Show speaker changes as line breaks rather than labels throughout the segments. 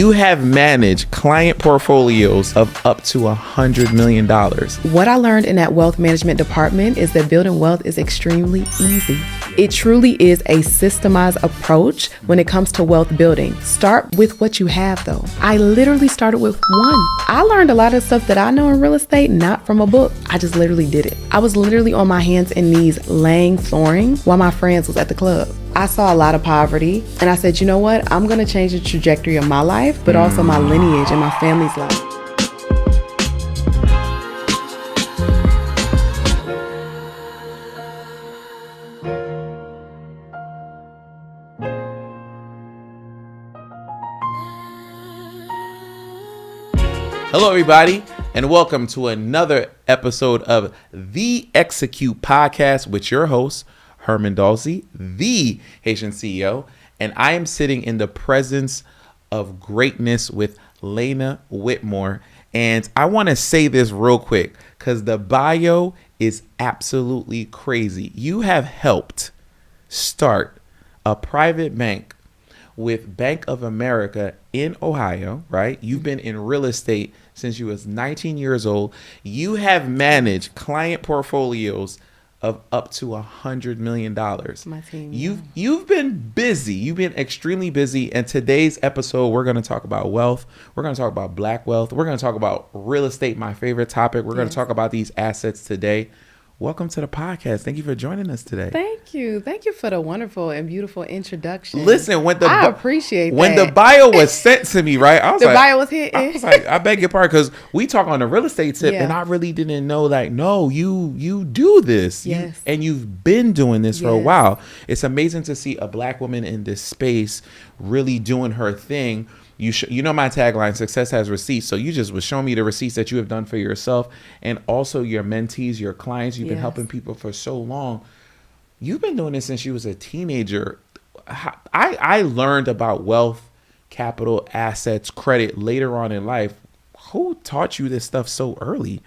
You have managed client portfolios of up to $100 million.
What I learned in that wealth management department is that building wealth is extremely easy. It truly is a systemized approach when it comes to wealth building. Start with what you have, though. I literally started with one. I learned a lot of stuff that I know in real estate, not from a book. I just literally did it. I was literally on my hands and knees laying flooring while my friends was at the club. I saw a lot of poverty, and I said, you know what? I'm going to change the trajectory of my life, but also my lineage and my family's life.
Hello, everybody, and welcome to another episode of The Execute Podcast with your host, Herman Dalsey, the Haitian CEO, and I am sitting in the presence of greatness with Lana Whitmore. And I want to say this real quick because the bio is absolutely crazy. You have helped start a private bank with Bank of America in Ohio, right? You've been in real estate since you was 19 years old. You have managed client portfolios of up to $100 million.
My team.
You've been busy. You've been extremely busy. And today's episode, we're going to talk about wealth. We're going to talk about Black wealth. We're going to talk about real estate, my favorite topic. We're going to talk about these assets today. Welcome to the podcast. Thank you for joining us today.
Thank you. Thank you for the wonderful and beautiful introduction.
Listen,
I appreciate
when
that.
the bio was sent to me, right? I was
bio was hitting.
I was like, I beg your pardon, because we talk on the real estate tip,
Yeah.
and I really didn't know, like, no, you do this.
Yes.
And you've been doing this for a
Yes.
while. It's amazing to see a Black woman in this space really doing her thing. You know my tagline, success has receipts. So you just was showing me the receipts that you have done for yourself and also your mentees, your clients. You've been helping people for so long. You've been doing this since you was a teenager. I learned about wealth, capital, assets, credit later on in life. Who taught you this stuff so early?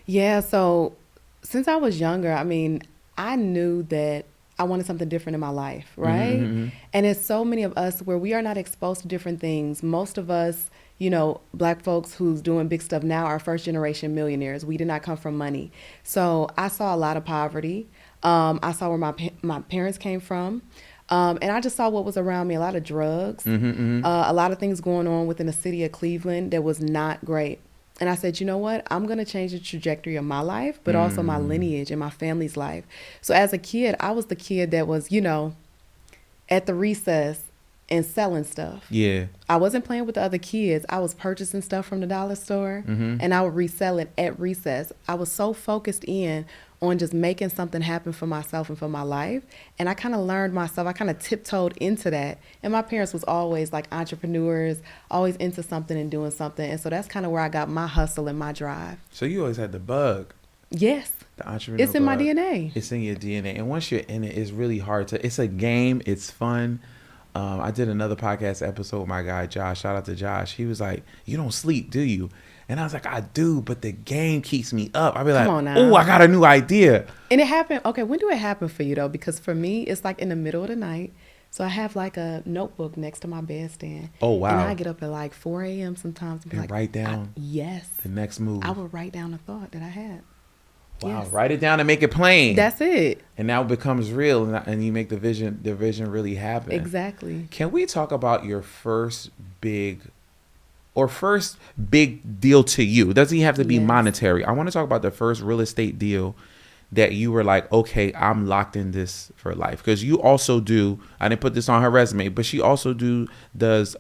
Yeah, so since I was younger, I knew that I wanted something different in my life, right?
Mm-hmm.
And it's so many of us where we are not exposed to different things. Most of us, Black folks who's doing big stuff now are first generation millionaires. We did not come from money. So I saw a lot of poverty. I saw where my parents came from. And I just saw what was around me, a lot of drugs, a lot of things going on within the city of Cleveland that was not great. And I said, you know what? I'm going to change the trajectory of my life, but also my lineage and my family's life. So as a kid, I was the kid that was, at the recess and selling stuff.
Yeah.
I wasn't playing with the other kids. I was purchasing stuff from the dollar store and I would resell it at recess. I was so focused in on just making something happen for myself and for my life. And I kind of learned myself. I kind of tiptoed into that. And my parents was always like entrepreneurs, always into something and doing something. And so that's kind of where I got my hustle and my drive.
So you always had the bug.
Yes.
The entrepreneur
It's in my
bug.
DNA.
It's in your DNA. And once you're in it, it's really hard to, it's a game. It's fun. I did another podcast episode with my guy, Josh. Shout out to Josh. He was like, you don't sleep, do you? And I was like, I do, but the game keeps me up. I'd be like, oh, I got a new idea.
And it happened. Okay, when do it happen for you, though? Because for me, it's like in the middle of the night. So I have like a notebook next to my bedstand.
Oh, wow.
And I get up at like 4 a.m. sometimes. And be like,
write down
yes.
the next move.
I would write down a thought that I had.
Wow.
Yes.
Write it down and make it plain.
That's it.
And now it becomes real and you make the vision really happen.
Exactly.
Can we talk about your first big deal to you? It doesn't even have to be monetary. I want to talk about the first real estate deal that you were like, okay, I'm locked in this for life. Because you also do, I didn't put this on her resume, but she also does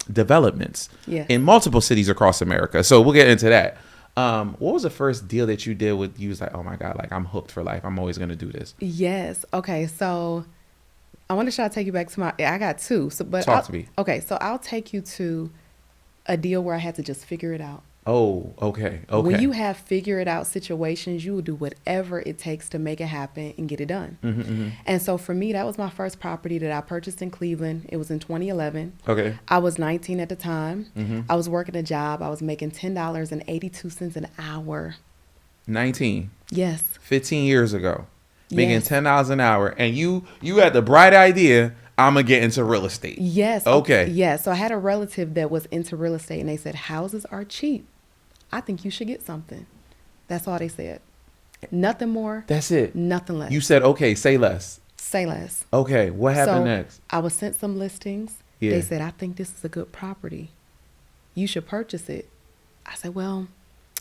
developments in multiple cities across America. So we'll get into that. What was the first deal that you did with, you was like, oh my God, like I'm hooked for life. I'm always going to do this.
Yes. Okay. So I want to try to take you back to I got two. So, but
Talk to me.
Okay. So I'll take you to a deal where I had to just figure it out.
Oh, okay.
When you have figure it out situations, you will do whatever it takes to make it happen and get it done. And so for me, that was my first property that I purchased in Cleveland. It was in 2011.
Okay.
I was 19 at the time. I was working a job. I was making $10.82 an hour.
19.
Yes.
15 years ago. Making
Yes.
$10 an hour. And you had the bright idea, I'm going to get into real estate.
Yes.
Okay.
Yeah. So I had a relative that was into real estate and they said, houses are cheap. I think you should get something. That's all they said. Nothing more.
That's it.
Nothing less.
You said, okay, say less.
Say less.
Okay. What happened next?
I was sent some listings.
Yeah.
They said, I think this is a good property. You should purchase it. I said, well,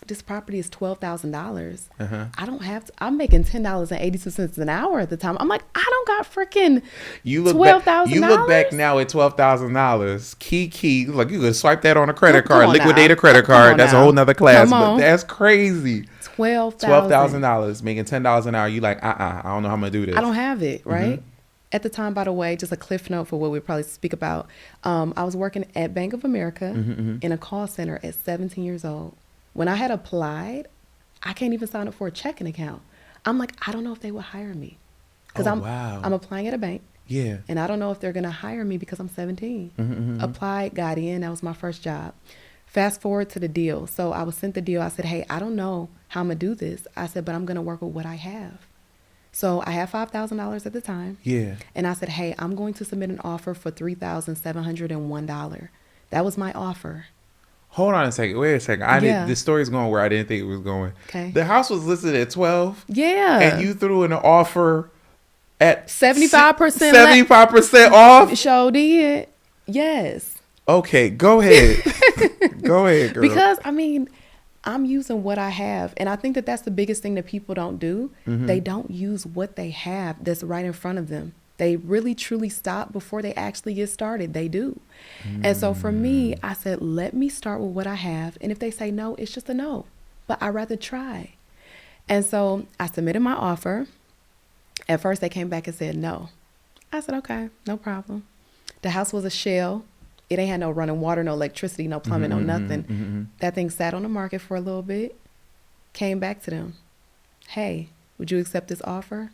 this property is $12,000.
Uh-huh.
I don't have to, I'm making $10.82 an hour at the time. I'm like, I don't got freaking $12,000.
You look back now at $12,000. Key. Like you could swipe that on a credit
Come
card,
on
liquidate
now.
a credit card. That's a
now.
whole nother class,
Come
but
on.
that's crazy.
$12,000.
$12,000 making $10 an hour. You like, I don't know how I'm gonna do this.
I don't have it, right? At the time, by the way, just a cliff note for what we probably speak about. I was working at Bank of America in a call center at 17 years old. When I had applied, I can't even sign up for a checking account. I'm like, I don't know if they will hire me. Because I'm applying at a bank.
Yeah.
And I don't know if they're going to hire me because I'm 17. Applied, got in. That was my first job. Fast forward to the deal. So I was sent the deal. I said, hey, I don't know how I'm going to do this. I said, but I'm going to work with what I have. So I had $5,000 at the time.
Yeah.
And I said, hey, I'm going to submit an offer for $3,701. That was my offer.
Hold on a second. Wait a second. This story's going where I didn't think it was going.
Okay.
The house was listed at 12.
Yeah.
And you threw in an offer at
75%.
75% off.
Sure did. Yes.
Okay, go ahead. Go ahead, girl.
Because I mean, I'm using what I have, and I think that that's the biggest thing that people don't do. They don't use what they have that's right in front of them. They really truly stop before they actually get started. They do. And so for me, I said, let me start with what I have. And if they say no, it's just a no. But I'd rather try. And so I submitted my offer. At first, they came back and said no. I said, okay, no problem. The house was a shell. It ain't had no running water, no electricity, no plumbing, no nothing. That thing sat on the market for a little bit. Came back to them. Hey, would you accept this offer?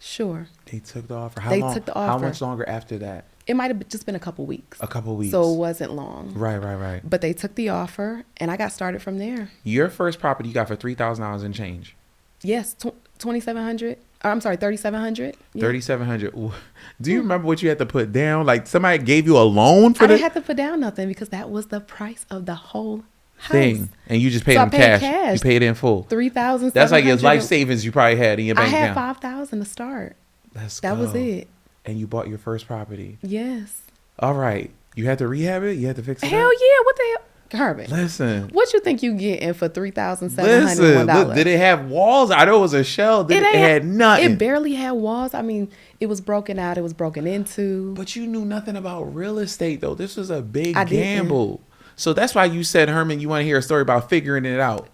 Sure.
They took the offer.
Took the offer.
How much longer after that?
It might have just been a couple weeks.
A couple weeks.
So it wasn't long.
Right.
But they took the offer, and I got started from there.
Your first property you got for $3,000 and change.
Yes, $2,700. I'm sorry, $3,700. Yeah.
$3,700. Do you remember what you had to put down? Like somebody gave you a loan for
I didn't have to put down nothing because that was the price of the whole house.
Thing, and you just paid them cash. You paid it in full.
$3,700.
That's like your life savings you probably had in your bank account.
I had $5,000 to start.
That
was it.
And you bought your first property.
Yes.
All right. You had to rehab it? You had to fix it?
Hell yeah. What the hell? Herman.
Listen.
What you think you getting for $3,701?
Listen. Did it have walls? I know it was a shell. It had nothing.
It barely had walls. I mean, it was broken out. It was broken into.
But you knew nothing about real estate, though. This was a big gamble. So that's why you said, Herman, you want to hear a story about figuring it out.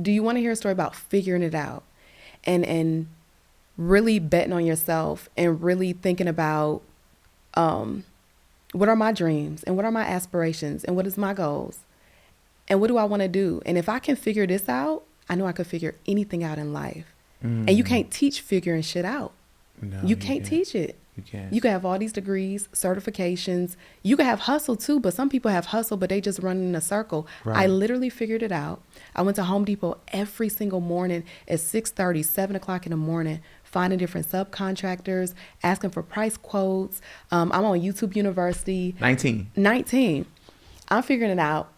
Do you want to hear a story about figuring it out? And really betting on yourself and really thinking about what are my dreams and what are my aspirations and what is my goals and what do I want to do? And if I can figure this out, I know I could figure anything out in life. And you can't teach figuring shit out.
No,
you can't teach it.
You can't.
You can have all these degrees, certifications. You can have hustle too, but some people have hustle, but they just run in a circle.
Right.
I literally figured it out. I went to Home Depot every single morning at 6:30, 7 o'clock in the morning, finding different subcontractors, asking for price quotes. I'm on YouTube University. 19. I'm figuring out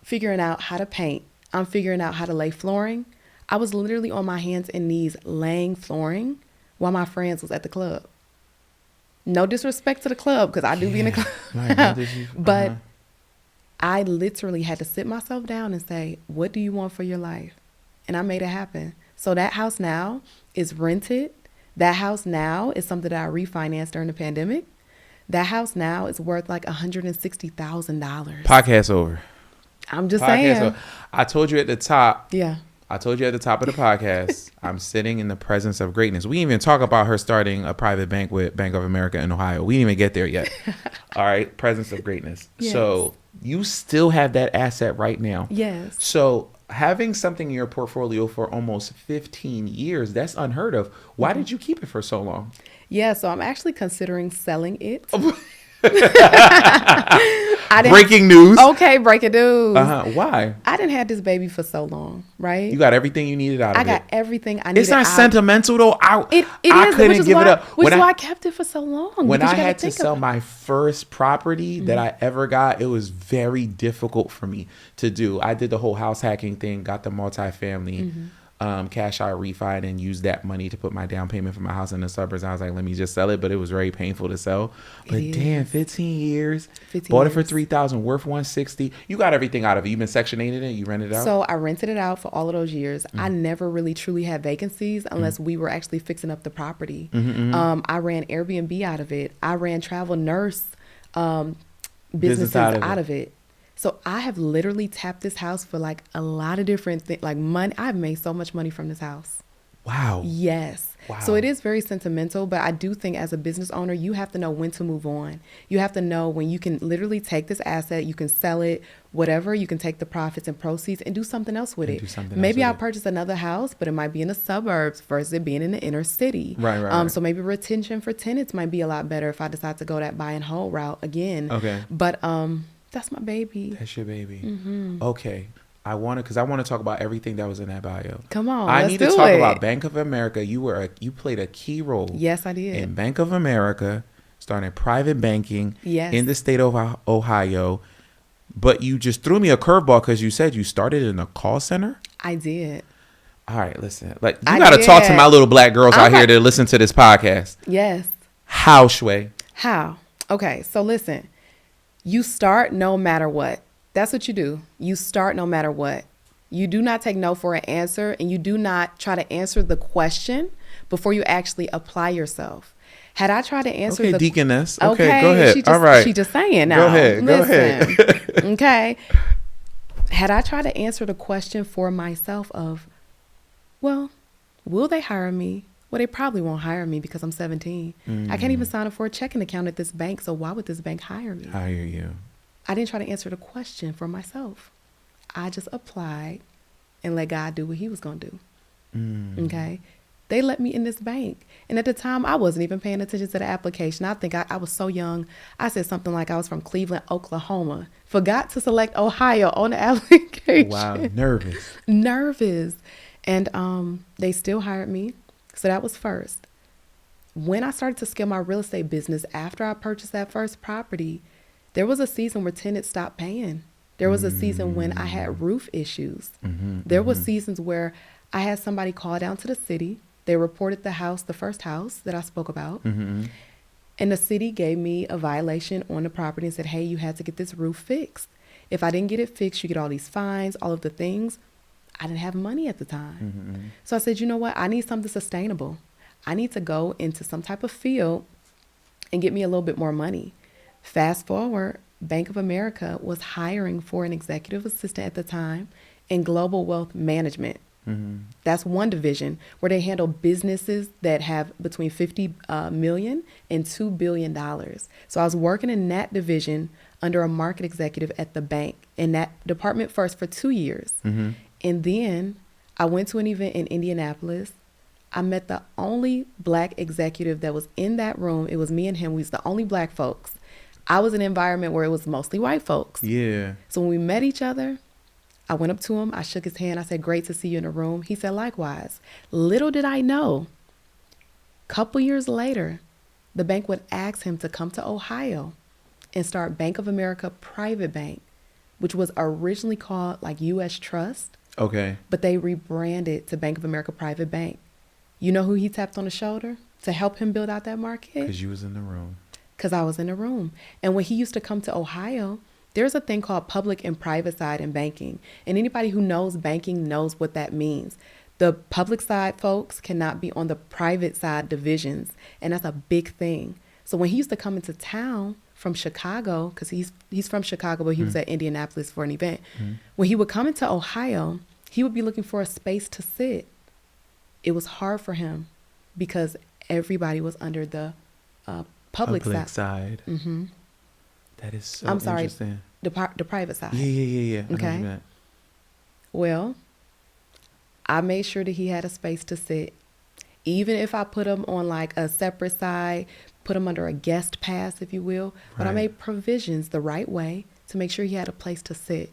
how to paint. I'm figuring out how to lay flooring. I was literally on my hands and knees laying flooring while my friends was at the club. No disrespect to the club, because I do be in the club. But I literally had to sit myself down and say, what do you want for your life? And I made it happen. So that house now is rented. That house now is something that I refinanced during the pandemic. That house now is worth like $160,000.
Podcast over.
I'm just saying.
Over. I told you at the top.
Yeah.
I told you at the top of the podcast, I'm sitting in the presence of greatness. We didn't even talk about her starting a private bank with Bank of America in Ohio. We didn't even get there yet. All right. Presence of greatness. Yes. So you still have that asset right now.
Yes.
So having something in your portfolio for almost 15 years, that's unheard of. Why did you keep it for so long?
Yeah. So I'm actually considering selling it.
Breaking news.
Okay, breaking news.
Why?
I didn't have this baby for so long, right?
You got everything you needed out of it.
I got everything I needed.
It's not sentimental though.
It
I
is,
couldn't give it up.
Which is why I kept it for so long.
When I had to sell my first property that I ever got, it was very difficult for me to do. I did the whole house hacking thing, got the multifamily, cash out refi, and then used that money to put my down payment for my house in the suburbs. I was like, let me just sell it, but it was very painful to sell. But damn, 15 years, bought it for $3,000, worth $160. You got everything out of it. You been Section 8ing it. You rented it out.
So I rented it out for all of those years. I never really truly had vacancies unless we were actually fixing up the property. I ran Airbnb out of it. I ran travel nurse businesses out of it. So I have literally tapped this house for like a lot of different things, like money. I've made so much money from this house.
Wow.
Yes. Wow. So it is very sentimental, but I do think as a business owner, you have to know when to move on. You have to know when you can literally take this asset, you can sell it, whatever, you can take the profits and proceeds and do something else with it. Maybe I'll purchase another house, but it might be in the suburbs versus it being in the inner city.
Right.
So maybe retention for tenants might be a lot better if I decide to go that buy and hold route again.
Okay.
But that's my baby.
That's your baby. Okay. I want to talk about everything that was in that bio.
Come on,
I need to talk about Bank of America. You played a key role.
Yes, I did.
In Bank of America, starting private banking in the state of Ohio. But you just threw me a curveball because you said you started in a call center.
I did.
All right, listen. Like you got to talk to my little black girls out here that listen to this podcast.
Yes.
How, Shway?
How? Okay, so listen. You start no matter what. That's what you do. You start no matter what. You do not take no for an answer, and you do not try to answer the question before you actually apply yourself. Had I tried to answer
the deaconess. Okay, go ahead.
All right. She just saying now.
Go ahead.
Okay. Had I tried to answer the question for myself of, well, will they hire me? Well, they probably won't hire me because I'm 17. I can't even sign up for a checking account at this bank, so why would this bank hire me?
Hire you.
I didn't try to answer the question for myself. I just applied and let God do what he was going to do. Okay. They let me in this bank. And at the time, I wasn't even paying attention to the application. I think I was so young. I said something like I was from Cleveland, Oklahoma. Forgot to select Ohio on the application.
Wow. Nervous.
And they still hired me. So that was first. When I started to scale my real estate business after I purchased that first property, there was a season where tenants stopped paying. There was a season when I had roof issues. There was seasons where I had somebody call down to the city. They reported the house, the first house that I spoke about. And the city gave me a violation on the property and said, hey, you had to get this roof fixed. If I didn't get it fixed, you get all these fines, all of the things. I didn't have money at the time. So I said, you know what? I need something sustainable. I need to go into some type of field and get me a little bit more money. Fast forward, Bank of America was hiring for an executive assistant at the time in global wealth management. That's one division where they handle businesses that have between 50 million and $2 billion. So I was working in that division under a market executive at the bank in that department first for 2 years. And then I went to an event in Indianapolis. I met the only black executive that was in that room. It was me and him. We was the only black folks. I was in an environment where it was mostly white folks.
Yeah.
So when we met each other, I went up to him. I shook his hand. I said, great to see you in the room. He said, likewise. Little did I know, a couple years later, the bank would ask him to come to Ohio and start Bank of America Private Bank, which was originally called like U.S. Trust.
Okay.
But they rebranded to Bank of America Private Bank. You know who he tapped on the shoulder to help him build out that market?
Because you was in the room.
Because I was in the room. And when he used to come to Ohio, there's a thing called public and private side in banking. And anybody who knows banking knows what that means. The public side folks cannot be on the private side divisions. And that's a big thing. So when he used to come into town from Chicago, because he's from Chicago, but he was at Indianapolis for an event. When he would come into Ohio, he would be looking for a space to sit. It was hard for him because everybody was under the public side.
That is so interesting.
The private side.
Yeah.
Okay. Well, I made sure that he had a space to sit. Even if I put him on like a separate side, put him under a guest pass, if you will. But I made provisions the right way to make sure he had a place to sit.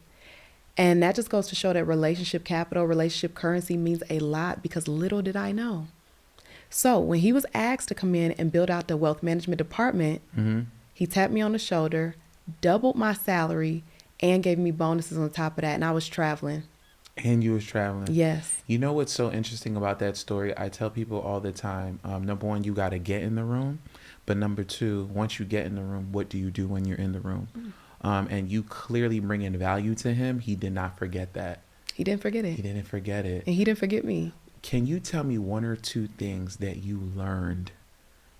And that just goes to show that relationship capital, relationship currency means a lot, because little did I know. So when he was asked to come in and build out the wealth management department, he tapped me on the shoulder, doubled my salary, and gave me bonuses on top of that. And I was traveling.
And you was traveling.
Yes.
You know what's so interesting about that story? I tell people all the time, number one, you got to get in the room. But number two, once you get in the room, what do you do when you're in the room? And you clearly bring in value to him. He did not forget that.
He didn't forget it.
He didn't forget it.
And he didn't forget me.
Can you tell me one or two things that you learned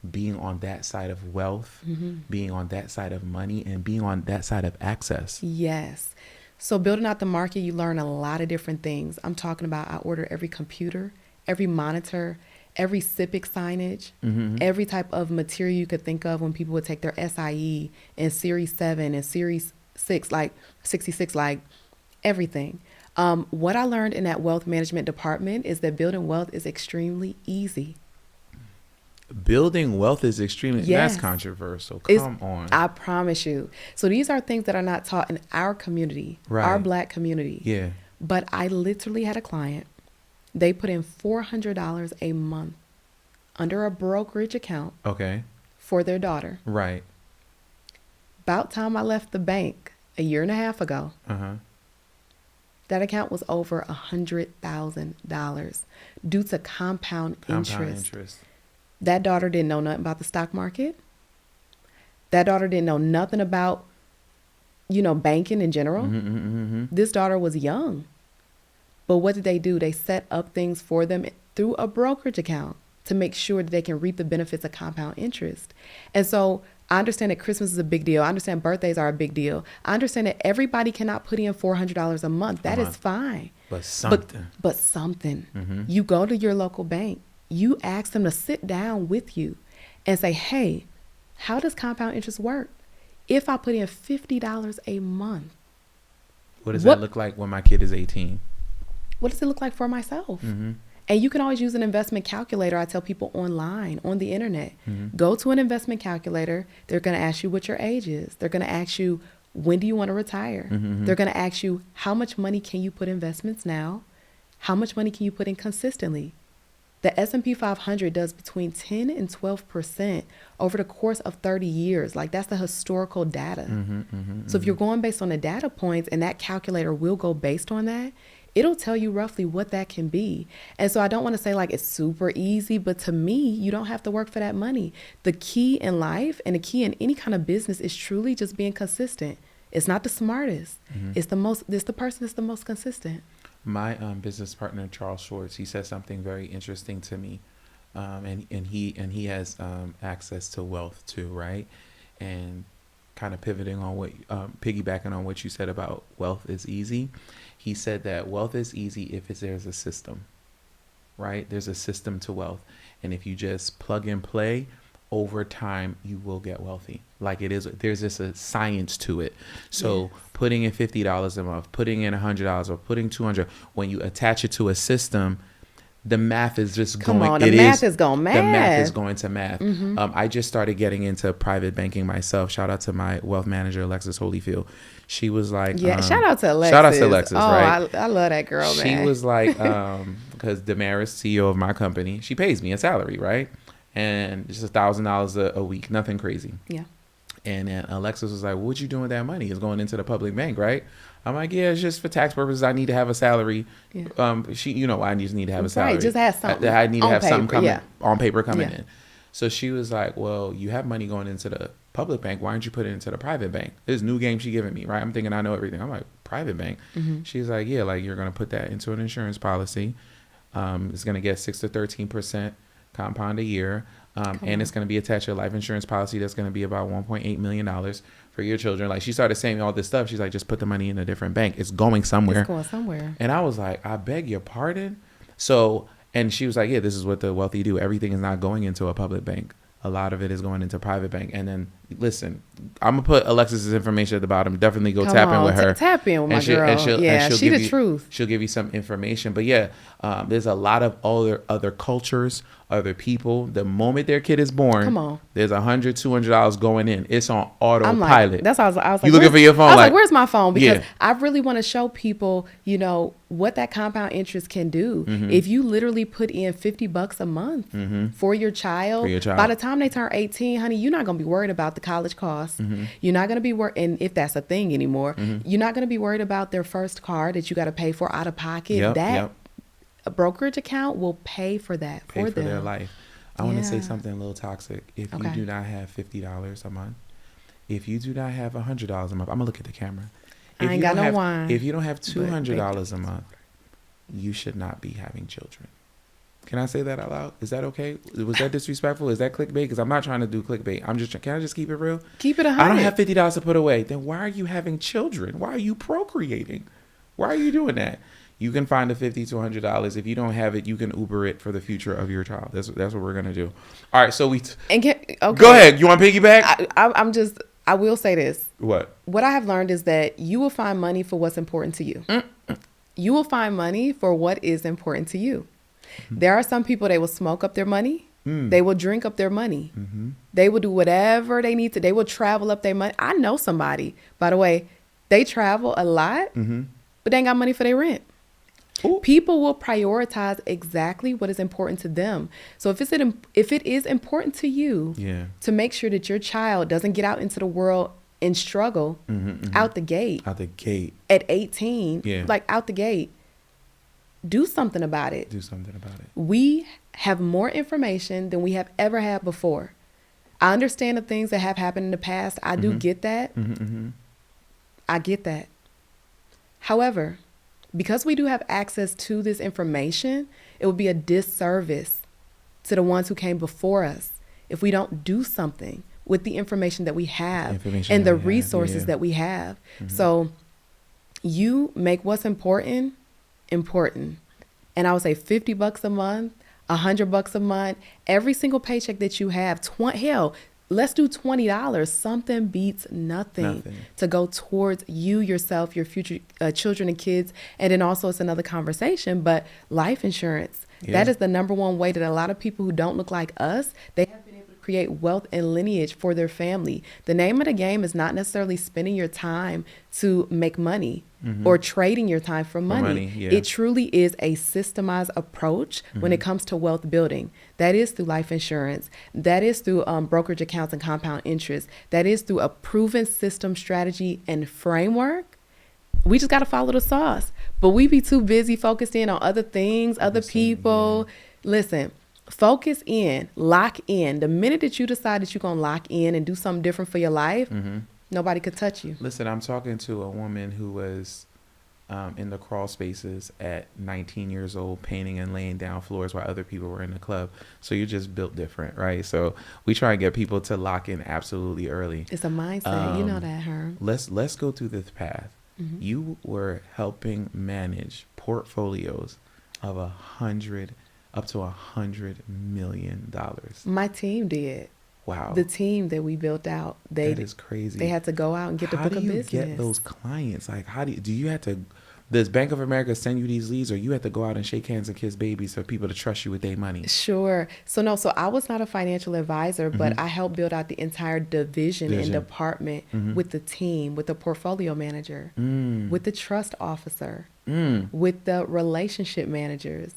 being on that side of wealth, being on that side of money, and being on that side of access?
Yes. So building out the market, you learn a lot of different things. I'm talking about, I order every computer, every monitor, every SIPC signage, every type of material you could think of when people would take their SIE and Series 7 and Series 6, like 66, like everything. What I learned in that wealth management department is that building wealth is extremely easy.
Building wealth is extremely,
Yes.
that's controversial. Come on.
I promise you. So these are things that are not taught in our community,
Right.
our Black community.
Yeah.
But I literally had a client. They put in $400 a month under a brokerage account
Okay.
for their daughter.
Right.
About time I left the bank a year and a half ago, that account was over $100,000 due to compound interest. That daughter didn't know nothing about the stock market. That daughter didn't know nothing about, banking in general. This daughter was young. But what did they do? They set up things for them through a brokerage account to make sure that they can reap the benefits of compound interest. And so I understand that Christmas is a big deal. I understand birthdays are a big deal. I understand that everybody cannot put in $400 a month. That is fine.
But something.
But something. You go to your local bank. You ask them to sit down with you and say, hey, how does compound interest work? If I put in $50 a month,
What does that look like when my kid is 18?
What does it look like for myself? And you can always use an investment calculator. I tell people online, on the internet, go to an investment calculator. They're going to ask you what your age is. They're going to ask you, when do you want to retire? They're going to ask you, how much money can you put in investments now? How much money can you put in consistently? The S&P 500 does between 10 and 12% over the course of 30 years. Like, that's the historical data. So if you're going based on the data points, and that calculator will go based on that, it'll tell you roughly what that can be. And so I don't want to say like it's super easy, but to me, you don't have to work for that money. The key in life and the key in any kind of business is truly just being consistent. It's not the smartest. It's the person that's the most consistent.
My business partner, Charles Schwartz, he said something very interesting to me. And he has access to wealth too, right? And kind of pivoting on piggybacking on what you said about wealth is easy. He said that wealth is easy if there's a system, right? There's a system to wealth. And if you just plug and play, over time, you will get wealthy. Like it is, there's just a science to it. So putting in $50 a month, putting in $100 or putting $200, when you attach it to a system, the math is just going.
The math is going math.
The math is going to math. I just started getting into private banking myself. Shout out to my wealth manager, Alexis Holyfield. She was like,
shout out to Alexis.
Shout out to Alexis, right?
I love that girl, man.
She was like, because Damaris, CEO of my company, she pays me a salary, right? And it's $1,000 a week, nothing crazy.
Yeah.
And then Alexis was like, well, what you doing with that money? It's going into the public bank, right? I'm like, yeah, it's just for tax purposes. I need to have a salary.
Yeah.
I just need to have a salary.
Right, just have something.
I need to have something coming on paper coming
Yeah.
in. So she was like, well, you have money going into the public bank. Why don't you put it into the private bank? This new game she giving me, right? I'm thinking I know everything. I'm like, private bank? She's like, yeah, like you're going to put that into an insurance policy. It's going to get 6 to 13% compound a year. And it's going to be attached to a life insurance policy that's going to be about $1.8 million for your children. Like she started saying all this stuff. She's like, just put the money in a different bank. It's going somewhere.
It's going somewhere.
And I was like, I beg your pardon. So, and she was like, yeah, this is what the wealthy do. Everything is not going into a public bank. A lot of it is going into private bank. And then listen, I'm gonna put Alexis's information at the bottom. Definitely go
Come
tap in
on,
with her.
tap in with my girl. Yeah, she
give
the
you,
truth.
She'll give you some information. But yeah, there's a lot of other cultures, other people. The moment their kid is born,
Come on.
there's $100-$200 going in. It's on autopilot.
I'm like, that's how I was like,
you looking for your phone?
I was like, where's my phone? Because
yeah.
I really want to show people, you know, what that compound interest can do.
Mm-hmm.
If you literally put in $50 a month
Mm-hmm.
for your child, by the time they turn 18, honey, you're not going to be worried about the college costs.
Mm-hmm.
You're not going to be worried, and if that's a thing anymore,
Mm-hmm.
you're not going to be worried about their first car that you got to pay for out of pocket. A brokerage account will pay for that
for
them.
Their life. I want to say something a little toxic. If you do not have $50 a month, if you do not have $100 a month, I'm gonna look at the camera.
I ain't got no wine.
If you don't have $200 a month, you should not be having children. Can I say that out loud? Is that okay? Was that disrespectful? Is that clickbait? Because I'm not trying to do clickbait. Can I just keep it real?
Keep it 100.
I don't have $50 to put away. Then why are you having children? Why are you procreating? Why are you doing that? You can find the $50 to $100. If you don't have it, you can Uber it for the future of your child. That's what we're gonna do. All right. So go ahead. You want to piggyback?
I will say this.
What
I have learned is that you will find money for what's important to you. You will find money for what is important to you. There are some people, they will smoke up their money. They will drink up their money. They will do whatever they need to. They will travel up their money. I know somebody, by the way, they travel a lot, but they ain't got money for their rent. Ooh. People will prioritize exactly what is important to them. So if it is important to you to make sure that your child doesn't get out into the world and struggle out the gate at 18, like out the gate, do something about it. We have more information than we have ever had before. I understand the things that have happened in the past. I do get that. I get that. However, because we do have access to this information, it would be a disservice to the ones who came before us if we don't do something with the information that we have and the resources that we have. So you make what's important. And I would say $50 a month, $100 a month, every single paycheck that you have, hell, let's do $20. Something beats nothing to go towards you, yourself, your future children and kids. And then also it's another conversation, but life insurance, that is the number one way that a lot of people who don't look like us, they have been able to create wealth and lineage for their family. The name of the game is not necessarily spending your time to make money or trading your time for money. It truly is a systemized approach when it comes to wealth building. That is through life insurance. That is through brokerage accounts and compound interest. That is through a proven system, strategy, and framework. We just got to follow the sauce. But we be too busy focused in on other things, other people. Listen, focus in, lock in. The minute that you decide that you're going to lock in and do something different for your life, nobody could touch you.
Listen, I'm talking to a woman who was in the crawl spaces at 19 years old, painting and laying down floors while other people were in the club. So you're just built different, right? So we try and get people to lock in absolutely early.
It's a mindset. You know that, Herm.
Let's go through this path. You were helping manage portfolios of up to $100 million.
My team did.
Wow.
The team that we built out,
that is crazy.
They had to go out and get the book of business.
How do you get those clients? Like, do you have to, does Bank of America send you these leads, or you have to go out and shake hands and kiss babies for people to trust you with their money?
Sure. So I was not a financial advisor, but I helped build out the entire division and department with the team, with the portfolio manager, with the trust officer, with the relationship managers.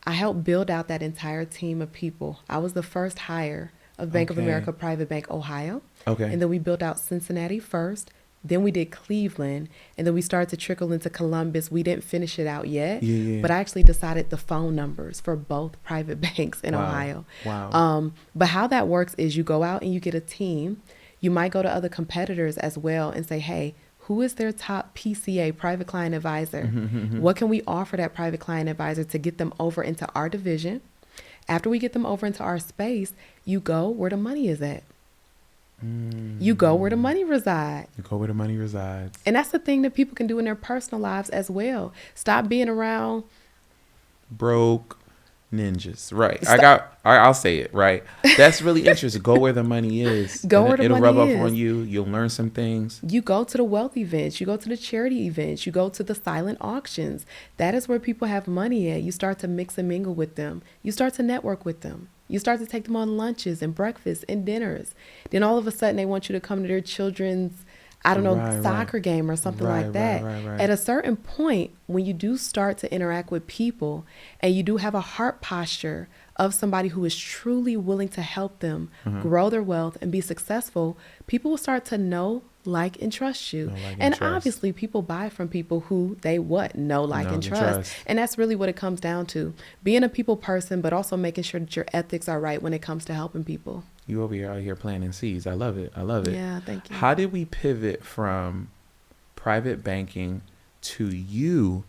I helped build out that entire team of people. I was the first hire of Bank of America Private Bank, Ohio. And then we built out Cincinnati first. Then we did Cleveland. And then we started to trickle into Columbus. We didn't finish it out yet. But I actually decided the phone numbers for both private banks in Ohio. But how that works is you go out and you get a team. You might go to other competitors as well and say, hey, who is their top PCA, private client advisor? What can we offer that private client advisor to get them over into our division? After we get them over into our space, you go where the money is at. You go where the money resides. And that's the thing that people can do in their personal lives as well. Stop being around
broke, Ninjas, right? I'll say it, right? That's really interesting. Go where the money is.
Go where the
it'll
money
rub
is.
off on you. You'll learn some things.
You go to the wealth events, you go to the charity events, you go to the silent auctions. That is where people have money at. You start to mix and mingle with them. You start to network with them. You start to take them on lunches and breakfasts and dinners. Then all of a sudden they want you to come to their children's, I don't know, soccer game or something like that.
Right.
At a certain point, when you do start to interact with people and you do have a heart posture of somebody who is truly willing to help them grow their wealth and be successful, people will start to know, like, and trust you. And obviously people buy from people who they know, like, and trust. And that's really what it comes down to. Being a people person, but also making sure that your ethics are right when it comes to helping people.
You over here out here planting seeds. I love it.
Yeah, thank you.
How did we pivot from private banking to you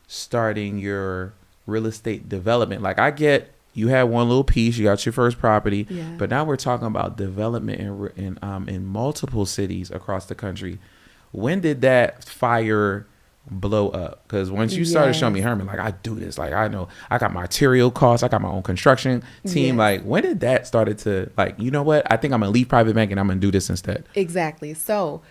starting your real estate development? Like, I get you had one little piece, you got your first property, but now we're talking about development in multiple cities across the country. When did that fire blow up? Because once you started showing me, Herman, like, I do this, like, I know I got my material costs, I got my own construction team. Like, when did that started to, like, you know what, I think I'm gonna leave private bank and I'm gonna do this instead?
Exactly. So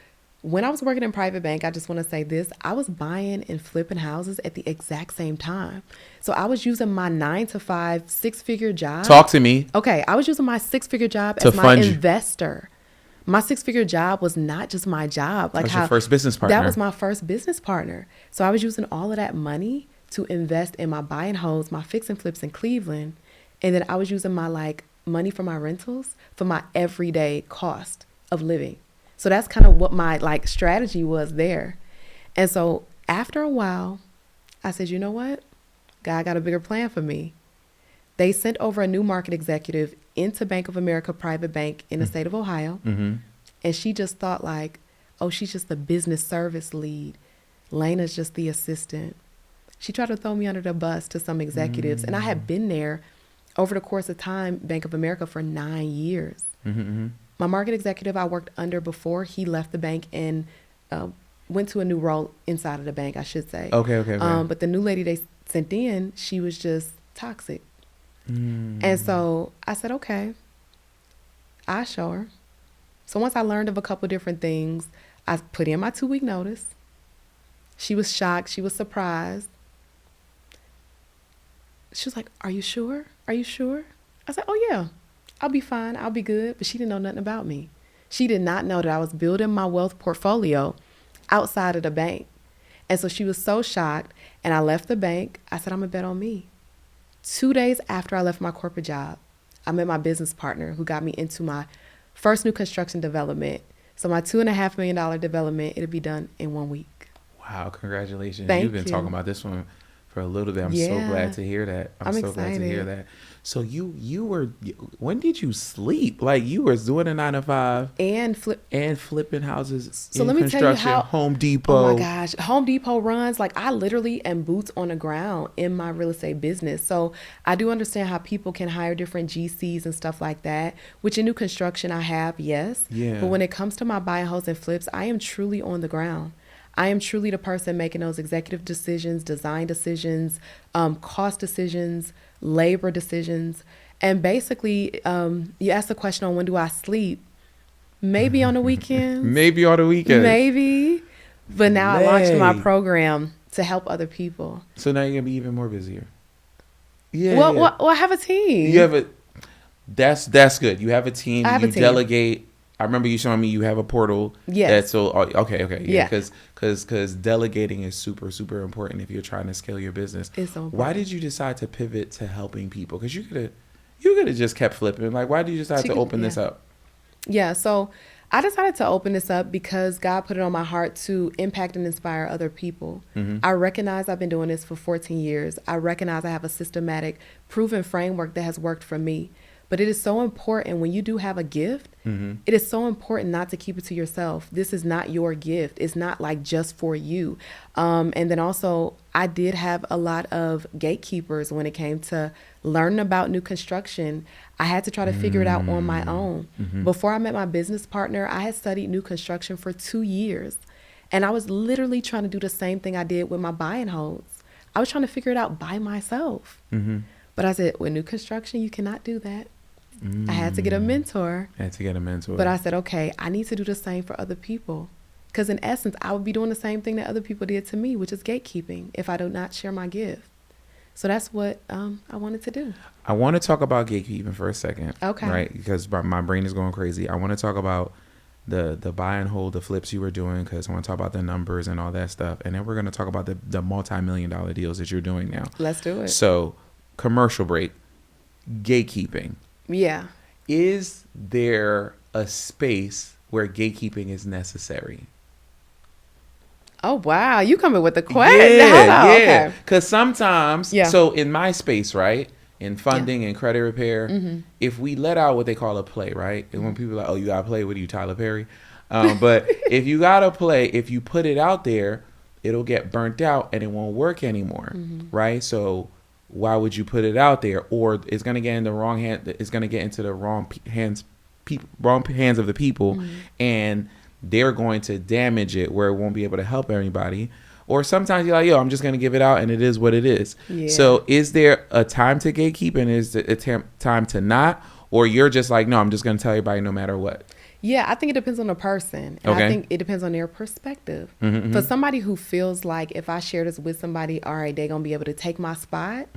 when I was working in private bank, I just want to say this, I was buying and flipping houses at the exact same time. So I was using my 9-to-5 6-figure job.
Talk to me.
Okay, I was using my 6-figure job as my investor. My 6-figure job was not just my job. Like,
that's your first business partner.
That was my first business partner. So I was using all of that money to invest in my buy and holds, my fix and flips in Cleveland. And then I was using my, like, money for my rentals for my everyday cost of living. So that's kind of what my, like, strategy was there. And so after a while, I said, you know what? God got a bigger plan for me. They sent over a new market executive into Bank of America Private Bank in the state of Ohio. And she just thought, like, oh, she's just the business service lead. Lena's just the assistant. She tried to throw me under the bus to some executives. And I had been there over the course of time, Bank of America, for 9 years. My market executive I worked under before he left the bank and went to a new role inside of the bank, I should say.
Okay.
But the new lady they sent in, she was just toxic. And so I said, okay, I'll show her. So once I learned of a couple different things, I put in my 2-week notice. She was shocked. She was surprised. She was like, are you sure? Are you sure? I said, oh, yeah, I'll be fine. I'll be good. But she didn't know nothing about me. She did not know that I was building my wealth portfolio outside of the bank. And so she was so shocked. And I left the bank. I said, I'm going to bet on me. 2 days after I left my corporate job, I met my business partner who got me into my first new construction development. So my $2.5 million development, it'll be done in 1 week.
Wow, congratulations.
Thank
You've been
you.
talking about this one for a little bit. I'm so glad to hear that. I'm so
excited.
glad to hear that. So you were, when did you sleep? Like, you were doing a 9-to-5 and flipping houses in
let me
construction.
tell you how,
Home Depot.
Oh my gosh, Home Depot runs. Like, I literally am boots on the ground in my real estate business. So I do understand how people can hire different GCs and stuff like that, which in new construction I have, yes.
Yeah.
But when it comes to my buy and holds and flips, I am truly on the ground. I am truly the person making those executive decisions, design decisions, cost decisions, labor decisions. And basically, you asked the question on when do I sleep? Maybe on the weekends.
Maybe on the weekend.
Maybe. But now I launched my program to help other people.
So now you're going to be even more busier. Yeah.
Well, I have a team.
You have that's good. You have a team.
I have
you
a team.
Delegate. I remember you showing me you have a portal.
Yes.
Okay. Yeah. Because delegating is super, super important if you're trying to scale your business.
It's so important.
Why did you decide to pivot to helping people? Because you could have just kept flipping. Like, why did you decide to open this up?
Yeah. So I decided to open this up because God put it on my heart to impact and inspire other people. I recognize I've been doing this for 14 years. I recognize I have a systematic, proven framework that has worked for me. But it is so important when you do have a gift, it is so important not to keep it to yourself. This is not your gift. It's not like just for you. And then also, I did have a lot of gatekeepers when it came to learning about new construction. I had to try to figure it out on my own. Before I met my business partner, I had studied new construction for 2 years. And I was literally trying to do the same thing I did with my buy and holds. I was trying to figure it out by myself. But I said, with new construction, you cannot do that. I had to get a mentor. But I said, okay, I need to do the same for other people. Because in essence, I would be doing the same thing that other people did to me, which is gatekeeping, if I do not share my gift. So that's what I wanted to do.
I want to talk about gatekeeping for a second.
Okay.
Right? Because my brain is going crazy. I want to talk about the buy and hold, the flips you were doing, because I want to talk about the numbers and all that stuff. And then we're going to talk about the multi-million-dollar deals that you're doing now.
Let's do it.
So, commercial break, gatekeeping.
Yeah.
Is there a space where gatekeeping is necessary?
Oh, wow. You coming with the question.
Yeah. Because sometimes,
Yeah.
So in my space, right, in funding and credit repair, if we let out what they call a play, right? And when people are like, oh, you got to play, what are you, Tyler Perry? But if you got to play, if you put it out there, it'll get burnt out and it won't work anymore, right? So why would you put it out there? Or it's going to get in the wrong hand. It's going to get into the wrong hands of the people, and they're going to damage it where it won't be able to help anybody. Or sometimes you're like, yo, I'm just going to give it out and it is what it is. Yeah. So is there a time to gatekeep and is it a time to not? Or you're just like, no, I'm just going to tell everybody no matter what?
Yeah, I think it depends on the person. And I think it depends on their perspective. For somebody who feels like if I share this with somebody, all right, they're going to be able to take my spot.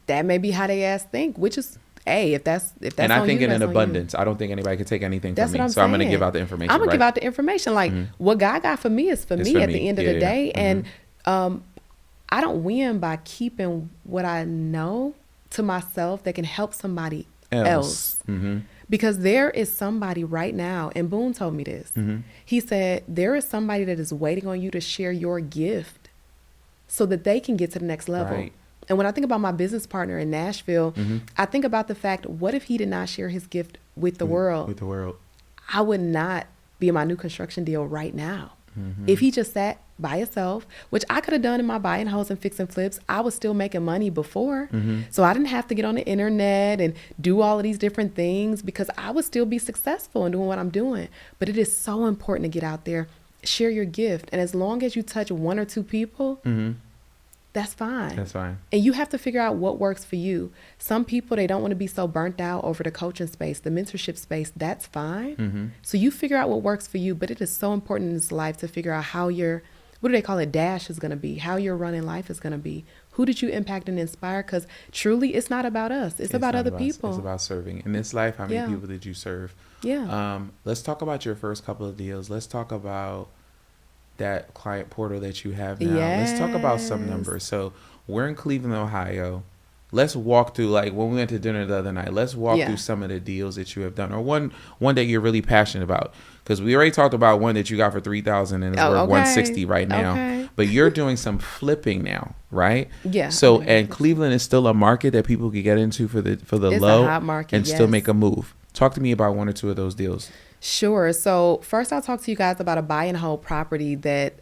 That may be how they ass think, which is, hey, if that's
and I
on
think
you,
in
that's
abundance. I don't think anybody can take anything
that's
from me.
What I'm
so I'm
saying.
going to give out the information.
I'm going to give out the information. Like what God got for me is for me at the end of the day. And I don't win by keeping what I know to myself that can help somebody else. Because there is somebody right now, and Boone told me this. He said, there is somebody that is waiting on you to share your gift so that they can get to the next level. Right. And when I think about my business partner in Nashville, I think about the fact, what if he did not share his gift with the world?
With the world.
I would not be in my new construction deal right now. If he just sat by himself, which I could have done in my buy and holds and fix and flips, I was still making money before. So I didn't have to get on the internet and do all of these different things because I would still be successful in doing what I'm doing. But it is so important to get out there, share your gift. And as long as you touch one or two people, that's fine.
That's fine.
And you have to figure out what works for you. Some people, they don't want to be so burnt out over the coaching space, the mentorship space. That's fine. So you figure out what works for you. But it is so important in this life to figure out how your, what do they call it, dash is going to be, how your running life is going to be. Who did you impact and inspire? Because truly, it's not about us. It's about other people.
It's about serving. In this life, how many people did you serve?
Yeah.
Let's talk about your first couple of deals. Let's talk about that client portal that you have now. Let's talk about some numbers. So we're in Cleveland, Ohio. Let's walk through, like when we went to dinner the other night, let's walk through some of the deals that you have done, or one that you're really passionate about. Because we already talked about one that you got for $3,000 and it's worth $160 right now. But you're doing some flipping now, right?
Yeah.
So and Cleveland is still a market that people could get into for the
it's
low
a hot market,
and still make a move. Talk to me about one or two of those deals.
Sure. So first I'll talk to you guys about a buy and hold property that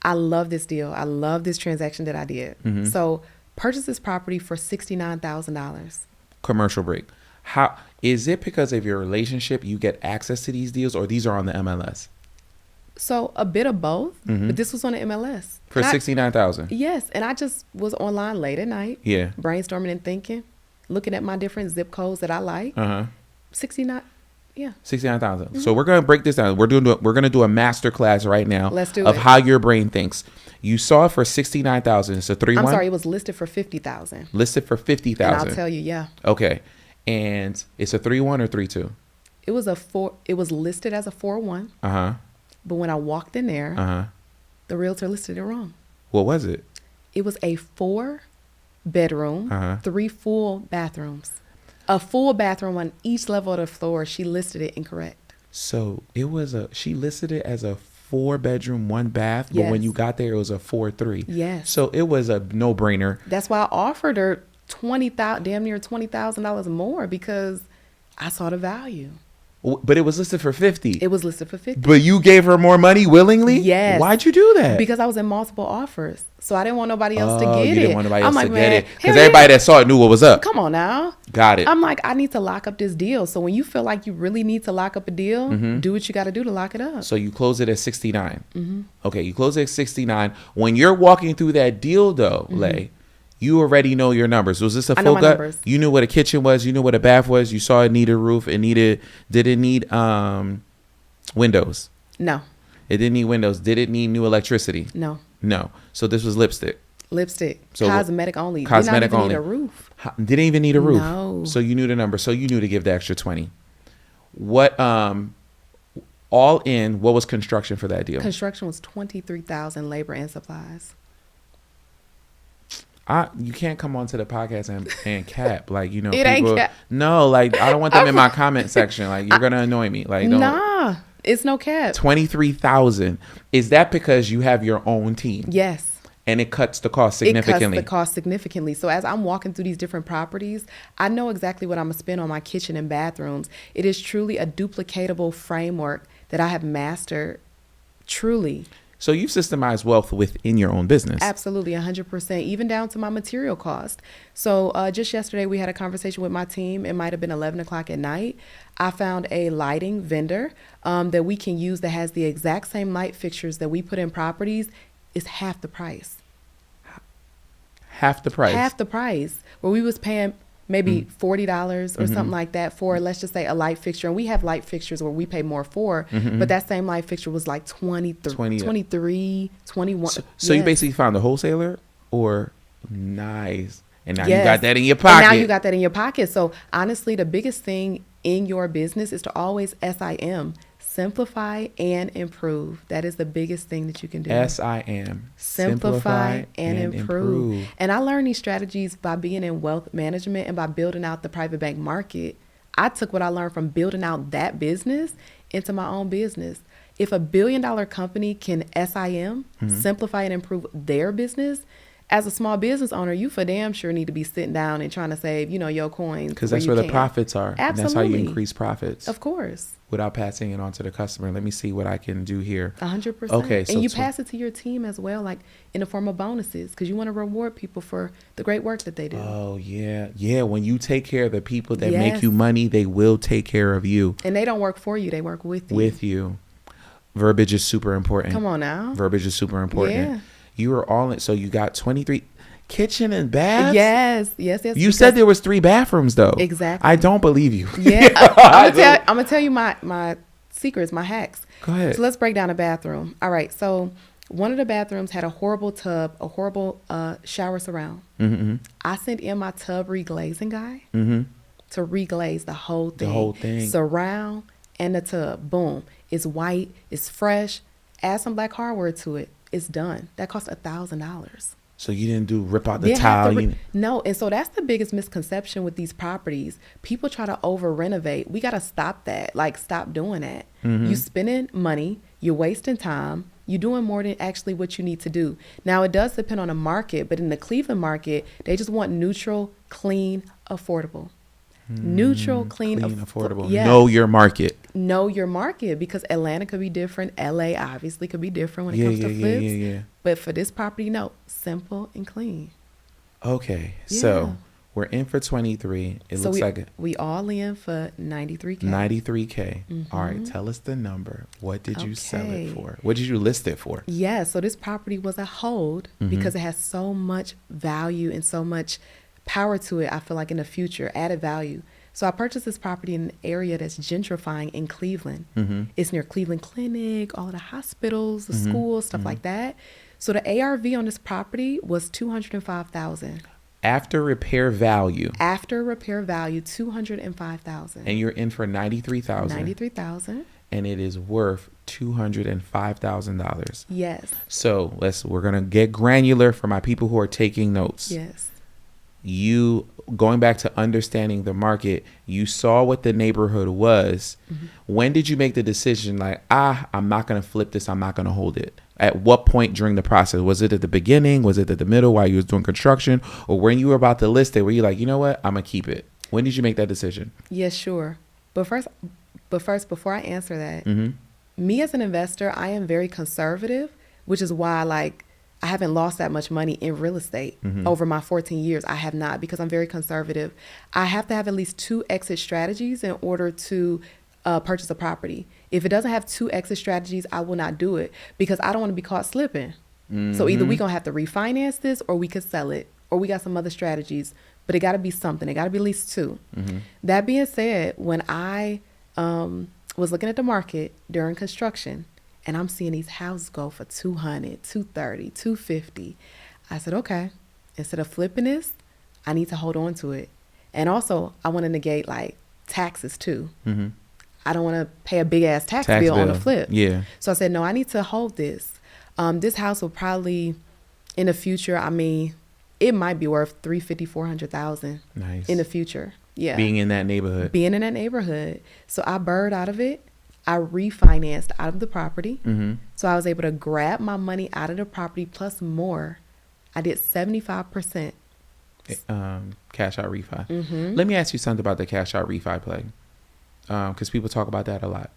I love this deal. I love this transaction that I did. So purchase this property for $69,000. Commercial
break. How is it because of your relationship you get access to these deals, or these are on the MLS?
So a bit of both, but this was on the MLS.
For $69,000?
Yes. And I just was online late at night. Yeah. Brainstorming and thinking, looking at my different zip codes that I like. 69. Yeah.
69,000. So we're going to break this down. We're going to do a masterclass right now.
Let's do
of
it.
How your brain thinks. You saw it for 69,000. It's a 3-1.
I'm sorry, it was listed for 50,000.
Listed for 50,000.
And I'll tell you, yeah.
Okay. And it's a 3-1 or 3-2?
It was it was listed as a 4-1. But when I walked in there, the realtor listed it wrong.
What was it?
It was a 4-bedroom, 3 full bathrooms. A full bathroom on each level of the floor. She listed it incorrect.
So she listed it as a 4-bedroom, 1 bath, but when you got there, it was a 4-3.
Yes.
So it was a no-brainer.
That's why I offered her damn near $20,000 more, because I saw the value.
But it was listed for 50.
It was listed for 50.
But you gave her more money willingly?
Yes.
Why'd you do that?
Because I was in multiple offers. So I didn't want nobody else to get it.
You didn't want nobody else to get it. Because
everybody
everybody that saw it knew what was up.
Come on now.
Got it.
I'm like, I need to lock up this deal. So when you feel like you really need to lock up a deal, do what you got to do to lock it up.
So you close it at 69. Okay, you close it at 69. When you're walking through that deal, though, Lay, You already know your numbers. Was this a
I know
full
my
gut?
numbers.
You knew what a kitchen was. You knew what a bath was. You saw it needed a roof. Did it need windows?
No.
It didn't need windows. Did it need new electricity?
No.
No. So this was lipstick.
Lipstick.
So
cosmetic only.
Cosmetic
Did not even
only.
need a roof.
Didn't even need a roof.
No.
So you knew the number. So you knew to give the extra 20. What all in, what was construction for that deal?
Construction was $23,000, labor and supplies.
You can't come onto the podcast and cap, like, you know,
It ain't cap.
No, like, I don't want them in my comment section. Like, you're gonna annoy me. Like, don't.
Nah, it's no cap.
23,000. Is that because you have your own team?
Yes.
And it cuts the cost significantly.
It cuts the cost significantly. So as I'm walking through these different properties, I know exactly what I'm gonna spend on my kitchen and bathrooms. It is truly a duplicatable framework that I have mastered. Truly.
So you've systemized wealth within your own business.
Absolutely, 100%, even down to my material cost. So just yesterday, we had a conversation with my team. It might have been 11 o'clock at night. I found a lighting vendor that we can use that has the exact same light fixtures that we put in properties. It's half the price.
Half the price?
Half the price. Where we was paying maybe $40 or something like that for, let's just say, a light fixture. And we have light fixtures where we pay more for, but that same light fixture was like 23, 21.
So you basically found a wholesaler, or nice. And now you got that in your pocket.
And now you got that in your pocket. So honestly, the biggest thing in your business is to always SIM. Simplify and improve. That is the biggest thing that you can do.
SIM.
Simplify and improve. And I learned these strategies by being in wealth management and by building out the private bank market. I took what I learned from building out that business into my own business. If $1 billion company can SIM, simplify and improve their business, as a small business owner, you for damn sure need to be sitting down and trying to save, your coins.
Because that's where the profits are.
Absolutely.
And that's how you increase profits.
Of course.
Without passing it on to the customer. Let me see what I can do here.
100%.
Okay. So
and you pass it to your team as well, like in the form of bonuses, because you want to reward people for the great work that they do.
Oh, yeah. Yeah. When you take care of the people that make you money, they will take care of you.
And they don't work for you. They work with you.
With you. Verbiage is super important.
Come on now.
Verbiage is super important.
Yeah.
You were all in. So you got 23 kitchen and bath.
Yes.
You said there was 3 bathrooms though.
Exactly.
I don't believe you.
Yeah. I'm gonna tell you my secrets, my hacks.
Go ahead.
So let's break down a bathroom. All right. So one of the bathrooms had a horrible tub, a horrible shower surround. I sent in my tub reglazing guy to reglaze the whole thing.
The whole thing.
Surround and the tub. Boom. It's white. It's fresh. Add some black hardware to it. It's done. That cost $1,000.
So you didn't rip out the tile?
No. And so that's the biggest misconception with these properties. People try to over renovate. We got to stop that. Like, stop doing that. You spending money. You're wasting time. You're doing more than actually what you need to do. Now, it does depend on the market, but in the Cleveland market, they just want neutral, clean, affordable. Neutral, clean,
affordable.
Yeah.
Know your market.
Know your market, because Atlanta could be different. LA obviously could be different when it comes to flips.
Yeah.
But for this property, no, simple and clean.
Okay,
Yeah.
so we're in for 23. It looks like
we all in for 93K.
93K. All right, tell us the number. What did you sell it for? What did you list it for?
Yeah, so this property was a hold because it has so much value and so much power to it. I feel like in the future, added value. So I purchased this property in an area that's gentrifying in Cleveland. It's near Cleveland Clinic, all of the hospitals, the schools, stuff like that. So the ARV on this property was $205,000.
After repair value.
After repair value, $205,000.
And you're in for $93,000.
$93,000.
And it is worth $205,000.
Yes.
So we're gonna get granular for my people who are taking notes.
Yes.
You, going back to understanding the market, you saw what the neighborhood was. When did you make the decision, like, I'm not going to flip this, I'm not going to hold it? At what point during the process? Was it at the beginning? Was it at the middle while you was doing construction? Or when you were about to list it, were you like, you know what, I'm going to keep it? When did you make that decision?
Yes, sure. But first, before I answer that, me as an investor, I am very conservative, which is why, I haven't lost that much money in real estate over my 14 years. I have not, because I'm very conservative. I have to have at least 2 exit strategies in order to purchase a property. If it doesn't have 2 exit strategies, I will not do it, because I don't want to be caught slipping. So either we're going to have to refinance this or we could sell it. or we got some other strategies, but it got to be something. It got to be at least two. That being said, when I was looking at the market during construction and I'm seeing these houses go for 200, 230, 250, I said, okay, instead of flipping this, I need to hold on to it. And also, I want to negate like taxes too. I don't want to pay a big ass tax bill on the flip.
Yeah.
So I said, no, I need to hold this. This house will probably, in the future, I mean, it might be worth $350,000, $400,000
Nice.
in the future. Yeah.
Being in that neighborhood.
Being in that neighborhood. So I borrowed out of it. I refinanced out of the property. So I was able to grab my money out of the property plus more. I did 75%.
Cash out refi. Let me ask you something about the cash out refi play. Because people talk about that a lot.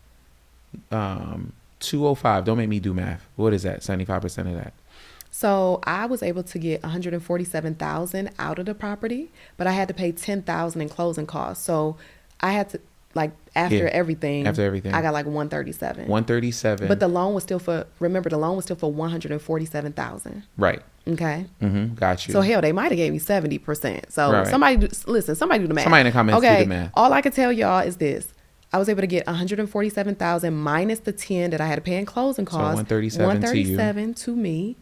205, don't make me do math. What is that? 75% of that?
So I was able to get $147,000 out of the property, but I had to pay $10,000 in closing costs. So I had to, like, after everything, I got like 137.
137.
But the loan was still for, remember, the loan was still for $147,000.
Right.
Okay.
Got you.
So hell, they might have gave me 70%. So
Right.
somebody do the math.
Somebody in the comments do the math.
All I can tell y'all is this. I was able to get $147,000 minus the 10 that I had to pay in closing costs.
So 137
to me,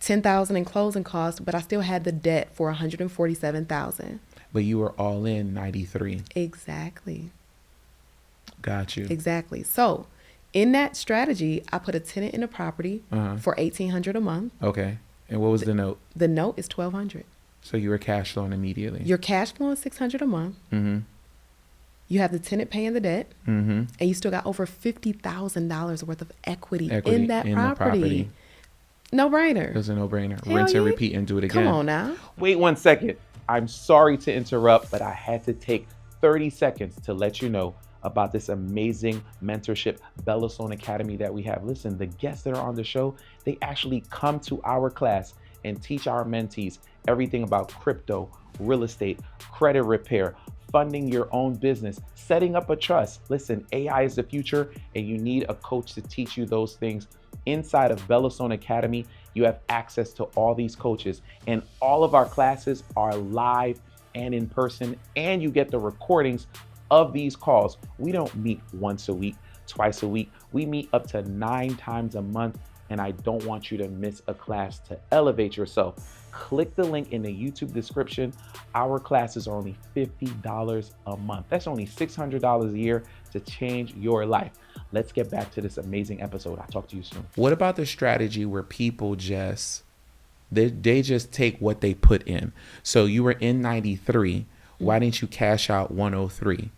$10,000 in closing costs, but I still had the debt for $147,000.
But you were all in 93.
Exactly.
Got you.
Exactly. So in that strategy, I put a tenant in the property for $1,800 a month.
Okay. And what was the note?
The note is $1,200.
So you were cash flowing immediately.
Your cash flow is $600 a month. You have the tenant paying the debt, and you still got over $50,000 worth of equity in that property. No brainer.
It was a no-brainer.
Hell
Rinse and
yeah.
repeat and do it again.
Come on now.
Wait 1 second. I'm sorry to interrupt, but I had to take 30 seconds to let you know about this amazing mentorship Bellastone Academy that we have. Listen, the guests that are on the show, they actually come to our class and teach our mentees everything about crypto, real estate, credit repair, funding your own business, setting up a trust. Listen, AI is the future, and you need a coach to teach you those things. Inside of Bellastone Academy, you have access to all these coaches, and all of our classes are live and in person, and you get the recordings of these calls. We don't meet once a week, twice a week. We meet up to 9 times a month, and I don't want you to miss a class to elevate yourself. Click the link in the YouTube description. Our classes are only $50 a month. That's only $600 a year to change your life. Let's get back to this amazing episode. I'll talk to you soon. What about the strategy where people just, they just take what they put in? So you were in 93. Why didn't you cash out 103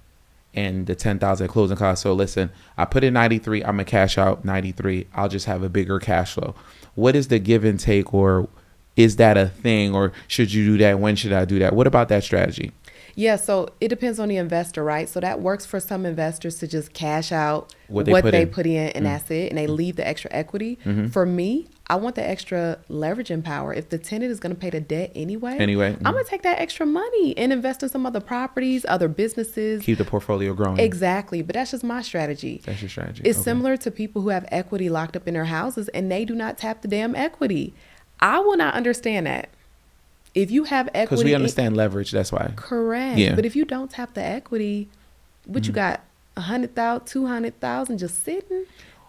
and the 10,000 closing costs? So listen, I put in 93. I'm going to cash out 93. I'll just have a bigger cash flow. What is the give and take, or is that a thing, or should you do that? When should I do that? What about that strategy?
Yeah, so it depends on the investor, right? So that works for some investors to just cash out what
they
put in and that's it, and they leave the extra equity. For me, I want the extra leveraging power. If the tenant is going to pay the debt anyway, I'm going to take that extra money and invest in some other properties, other businesses.
Keep the portfolio growing.
Exactly, but that's just my strategy.
That's your strategy.
It's similar to people who have equity locked up in their houses and they do not tap the damn equity. I will not understand that. If you have equity,
because we understand leverage, that's why.
Correct.
Yeah.
But if you don't tap the equity, what you got, 100,000, 200,000 just sitting?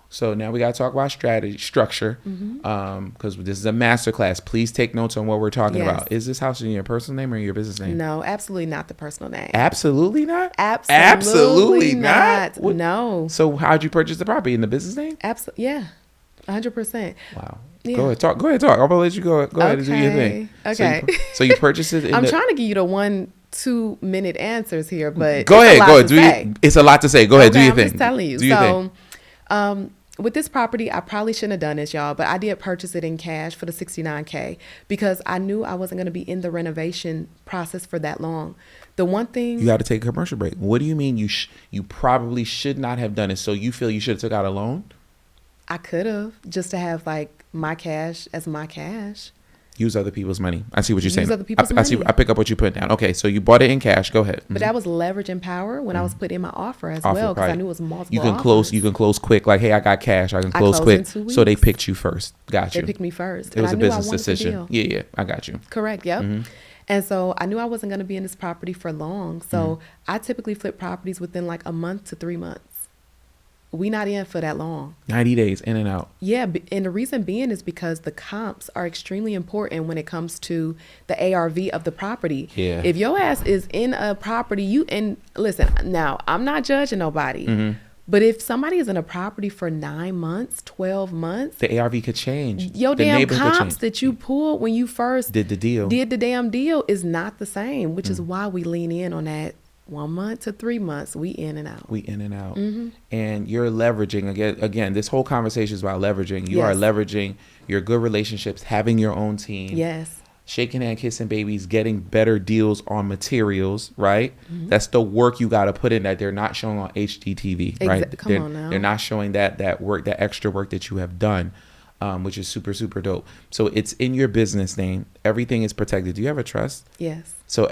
So now we got to talk about structure, because this is a masterclass. Please take notes on what we're talking about. Is this house in your personal name or your business name?
No, absolutely not the personal name.
Absolutely not?
Absolutely not. No.
So how'd you purchase the property? In the business name?
Absolutely. Yeah. 100%.
Wow.
Yeah.
Go ahead, talk. I'm gonna let you go ahead and do your thing.
Okay.
So you purchased it.
I'm trying to give you the 1-2 minute answers here, but
go ahead. It's a lot to say. Go ahead. Do your thing.
I'm just telling you.
Do your thing.
With this property, I probably shouldn't have done this, y'all, but I did purchase it in cash for the $69K because I knew I wasn't going to be in the renovation process for that long. The one thing
you got to take a commercial break. What do you mean you probably should not have done it? So you feel you should have took out a loan?
I could have, just to have like my cash as my cash.
Use other people's money. I see what you're saying.
Use other people's
I see.
money.
I pick up what you put down. Okay, so you bought it in cash. Go ahead.
But that was leverage and power when I was putting in my offer as well, because I knew it was multiple
You can
offers.
close. You can close quick. Like, hey, I got cash. I can close
closed
quick.
in 2
So they
weeks.
picked you first. Got you.
They picked me first.
It was
and
a
I knew I
business
wanted the
decision.
deal.
Yeah, I got you.
Correct. Yep. And so I knew I wasn't going to be in this property for long. So I typically flip properties within like a month to 3 months. We not in for that long.
90 days in and out.
Yeah, and the reason being is because the comps are extremely important when it comes to the ARV of the property.
Yeah.
If your ass is in a property, and listen, now I'm not judging nobody, but if somebody is in a property for 9 months, 12 months,
The ARV could change.
your
The
damn
neighborhood could
comps
change.
that you pulled when you first
Did the deal.
did the damn deal is not the same, which is why we lean in on that 1 month to 3 months. We in and out.
We in and out. And you're leveraging again, this whole conversation is about leveraging. You are
Yes.
leveraging your good relationships, having your own team,
Yes.
shaking hand, kissing babies, getting better deals on materials, right? That's the work you got to put in that they're not showing on HGTV, right?
Come on now.
They're not showing that work, that extra work that you have done, which is super, super dope. So it's in your business name. Everything is protected. Do you have a trust?
Yes.
So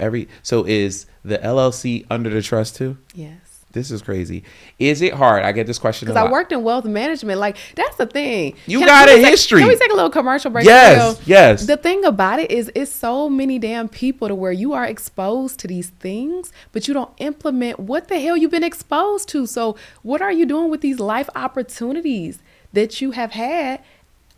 is the LLC under the trust too?
Yes.
This is crazy. Is it hard? I get this question a
Because
lot.
I worked in wealth management. Like, that's the thing.
You got a history.
Can we take a little commercial break?
Yes,
Real?
yes.
The thing about it is it's so many damn people to where you are exposed to these things, but you don't implement what the hell you've been exposed to. So what are you doing with these life opportunities that you have had?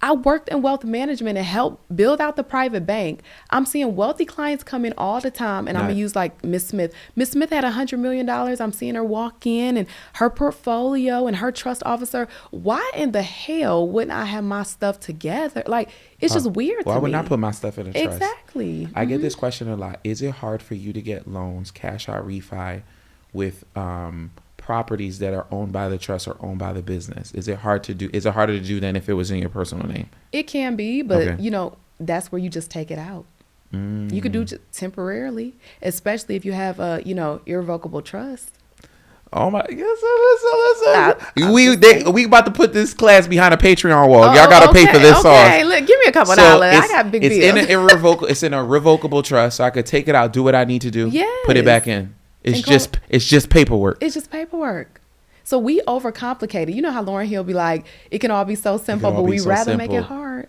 I worked in wealth management and helped build out the private bank. I'm seeing wealthy clients come in all the time, and I'm going to use like Miss Smith. Miss Smith had $100 million. I'm seeing her walk in and her portfolio and her trust officer. Why in the hell wouldn't I have my stuff together? Like, it's just weird to me.
Why would I put my stuff in a trust?
Exactly.
I get this question a lot. Is it hard for you to get loans, cash out refi, with properties that are owned by the trust or owned by the business? Is it hard to do? Is it harder to do than if it was in your personal name?
It can be, but
Okay.
that's where you just take it out. You could do it temporarily, especially if you have a, irrevocable trust.
Oh my! Listen. We about to put this class behind a Patreon wall. Y'all got to pay for this sauce.
Okay, look, give me a couple dollars. I got big
it's
bills.
It's in a revocable trust, so I could take it out, do what I need to do, put it
Yes.
back in. It's just paperwork.
It's just paperwork. So we overcomplicate it. You know how Lauryn Hill be like, it can all be so simple,
all
but
be
we
so
rather make it
simple.
hard.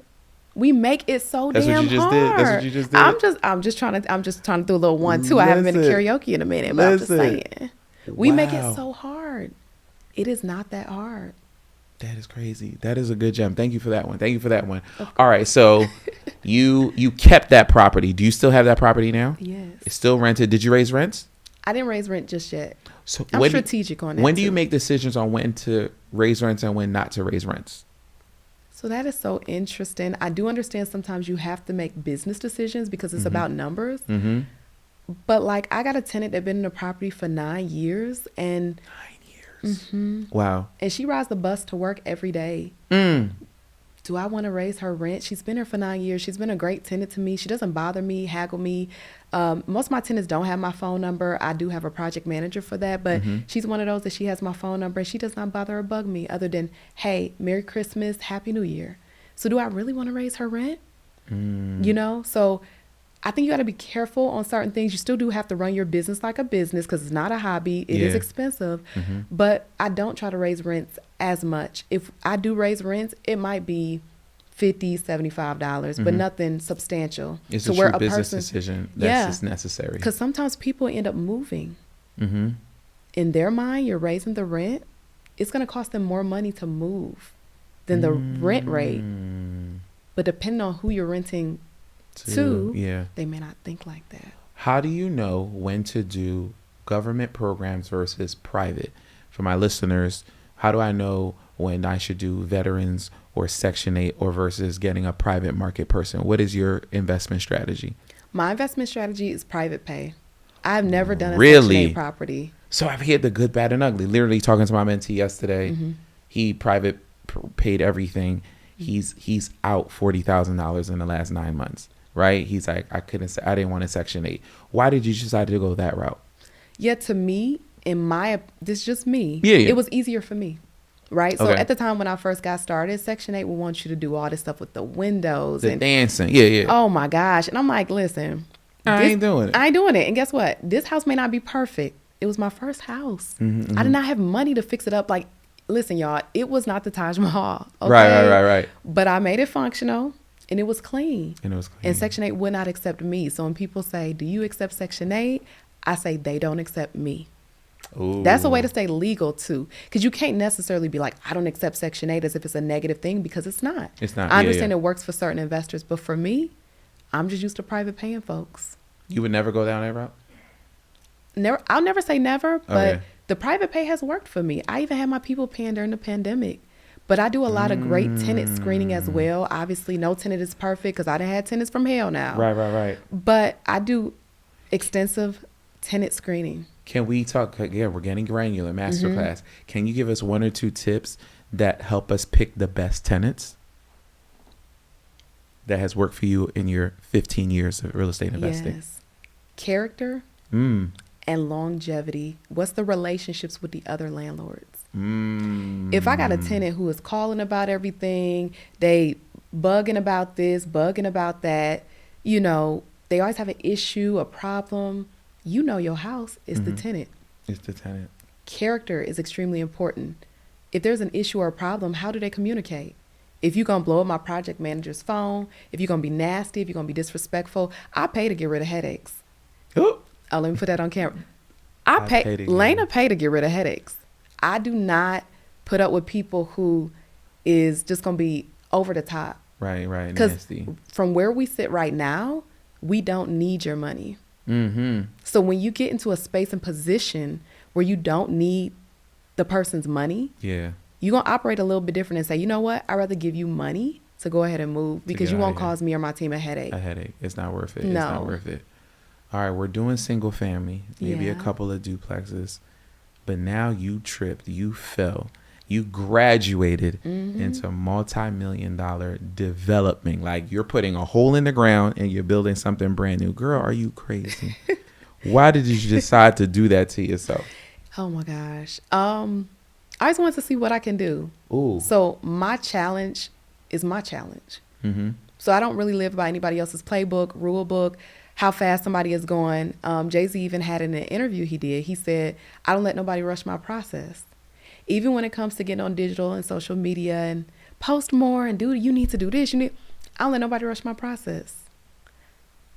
We make it so
That's what
damn
you just
hard.
did? That's what you just did?
I'm just trying to do a little 1-2. I haven't been to
Listen.
karaoke in a minute, but I'm just
Listen.
saying. We make
Wow.
it so hard. It is not that hard.
That is crazy. That is a good gem. Thank you for that one. All right, so you kept that property. Do you still have that property now?
Yes.
It's still rented. Did you raise rents?
I didn't raise rent just yet.
So
I'm strategic on that.
When do you
too.
make decisions on when to raise rents and when not to raise rents?
So that is so interesting. I do understand sometimes you have to make business decisions because it's about numbers.
Mm-hmm.
But like, I got a tenant that been in the property for 9 years, and
9 years. Wow.
and she rides the bus to work every day. Do I want to raise her rent? She's been here for 9 years. She's been a great tenant to me. She doesn't bother me, haggle me. Most of my tenants don't have my phone number. I do have a project manager for that, but she's one of those that she has my phone number, and she does not bother or bug me other than, hey, Merry Christmas, Happy New Year. So do I really want to raise her rent? So I think you got to be careful on certain things. You still do have to run your business like a business because it's not a hobby. It is
Yeah.
expensive, but I don't try to raise rents as much. If I do raise rents, it might be $50, $75, but nothing substantial.
It's
to
a
where
true business
person,
decision that's just necessary.
Because sometimes people end up moving.
Mm-hmm.
In their mind, you're raising the rent. It's going to cost them more money to move than the rent rate. But depending on who you're renting to, they may not think like that.
How do you know when to do government programs versus private? For my listeners, how do I know when I should do veterans or Section 8 or versus getting a private market person? What is your investment strategy?
My investment strategy is private pay. I've never done a
Really?
Section 8 property.
So I've hit the good, bad, and ugly. Literally talking to my mentee yesterday. He private paid everything. He's out $40,000 in the last 9 months. Right? He's like, I didn't want a Section 8. Why did you decide to go that route?
Yeah, to me, this is just me.
Yeah.
It was easier for me. right? So
Okay.
at the time when I first got started, Section 8 will want you to do all this stuff with the windows
The
and
dancing. Yeah.
oh my gosh. And I'm like, listen,
I ain't doing it.
I ain't doing it. And guess what? This house may not be perfect. It was my first house. I did not have money to fix it up. Like, listen, y'all, it was not the Taj Mahal. Okay?
Right.
But I made it functional and it was clean.
And
Section 8 would not accept me. So when people say, do you accept Section 8? I say, they don't accept me.
Ooh.
That's a way to stay legal too. Because you can't necessarily be like, I don't accept Section 8 as if it's a negative thing, because it's not.
It's not.
I understand it works for certain investors, but for me, I'm just used to private paying folks.
You would never go down that route?
Never. I'll never say never, but
Okay.
the private pay has worked for me. I even had my people paying during the pandemic. But I do a lot of great tenant screening as well. Obviously, no tenant is perfect because I done had tenants from hell now.
Right.
But I do extensive tenant screening.
Can we talk again? We're getting granular. Masterclass. Can you give us 1 or 2 tips that help us pick the best tenants that has worked for you in your 15 years of real estate investing?
Yes. Character and longevity. What's the relationships with the other landlords? If I got a tenant who is calling about everything, they bugging about this, bugging about that, you know, they always have an issue, a problem. You know your house is the tenant.
It's the tenant.
Character is extremely important. If there's an issue or a problem, how do they communicate? If you're going to blow up my project manager's phone, if you're going to be nasty, if you're going to be disrespectful, I pay to get rid of headaches.
Ooh.
Oh, let me put that on camera. Lena pay to get rid of headaches. I do not put up with people who is just going to be over the top.
Right.
Because from where we sit right now, we don't need your money. So when you get into a space and position where you don't need the person's money, you're going to operate a little bit different and say, you know what? I'd rather give you money to go ahead and move because you won't cause me or my team a headache.
It's not worth it.
No.
It's not worth it. All right, we're doing single family, maybe a
Yeah.
couple of duplexes, but now you tripped, you fell, you graduated into multi-million-dollar development. Like, you're putting a hole in the ground and you're building something brand new. Girl, are you crazy? Why did you decide to do that to yourself?
Oh my gosh. I just wanted to see what I can do.
Ooh.
So my challenge is my challenge. So I don't really live by anybody else's playbook, rule book, how fast somebody is going. Jay-Z even had in an interview he did, he said, I don't let nobody rush my process. Even when it comes to getting on digital and social media and post more and you need to do this. I don't let nobody rush my process.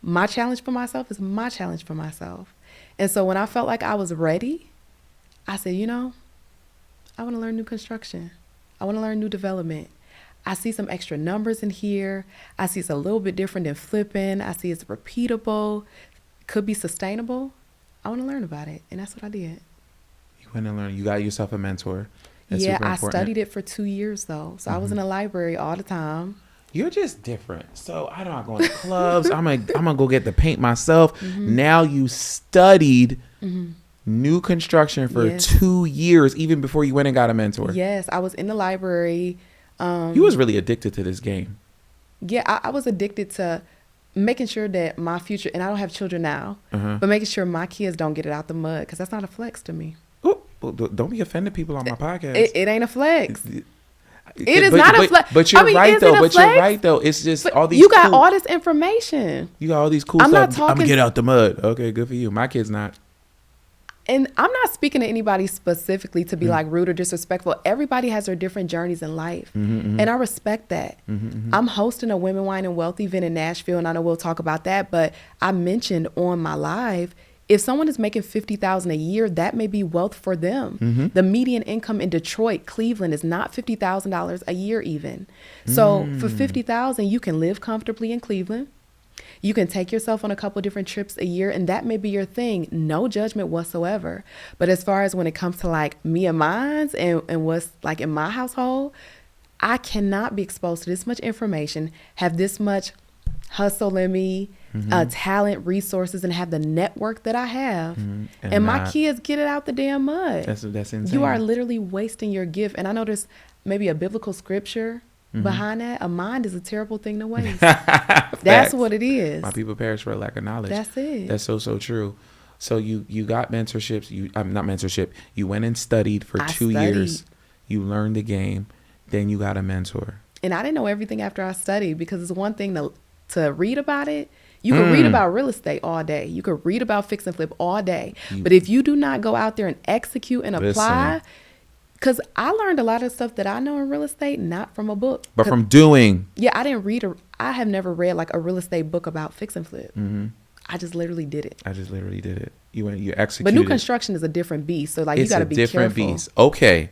My challenge for myself is my challenge for myself. And so when I felt like I was ready, I said, I want to learn new construction. I want to learn new development. I see some extra numbers in here. I see it's a little bit different than flipping. I see it's repeatable, could be sustainable. I want to learn about it. And that's what I did.
You went and learned. You got yourself a mentor. That's
yeah,
super
I
important.
studied it for 2 years though. So I was in the library all the time.
You're just different. So I don't go to clubs. I'm gonna go get the paint myself. Now you studied new construction for 2 years, even before you went and got a mentor.
Yes, I was in the library.
You was really addicted to this game.
Yeah, I was addicted to making sure that my future, and I don't have children now, but making sure my kids don't get it out the mud, because that's not a flex to me.
Oh, don't be offending people on my podcast.
It ain't a flex. It is not a flex.
But you're right though. It's just
but
all these.
You got all this information.
You got all these cool stuff. I'm gonna get out the mud. Okay, good for you. My kid's not.
And I'm not speaking to anybody specifically to be like rude or disrespectful. Everybody has their different journeys in life. And I respect that. I'm hosting a Women, Wine, and Wealth event in Nashville, and I know we'll talk about that. But I mentioned on my live, if someone is making $50,000 a year, that may be wealth for them. The median income in Detroit, Cleveland is not $50,000 a year even. So for $50,000, you can live comfortably in Cleveland. You can take yourself on a couple different trips a year, and that may be your thing. No judgment whatsoever. But as far as when it comes to like me and mine and what's like in my household, I cannot be exposed to this much information, have this much hustle in me, talent, resources, and have the network that I have. And my kids get it out the damn mud.
That's insane.
You are literally wasting your gift. And I know there's maybe a biblical scripture behind that. A mind is a terrible thing to waste. That's what it is.
My people perish for a lack of knowledge.
That's it.
That's so true. So you got mentorships. Not mentorship. You went and studied for 2 years. you learn the game, then you got a mentor.
And I didn't know everything after I studied, because it's one thing to read about it. You could read about real estate all day. You could read about fix and flip all day. But if you do not go out there and execute and apply, because I learned a lot of stuff that I know in real estate, not from a book,
but from doing.
Yeah, I have never read like a real estate book about fix and flip. I just literally did it. You executed. But new construction is a different beast. So like, you got to be careful. It's a different beast.
Okay.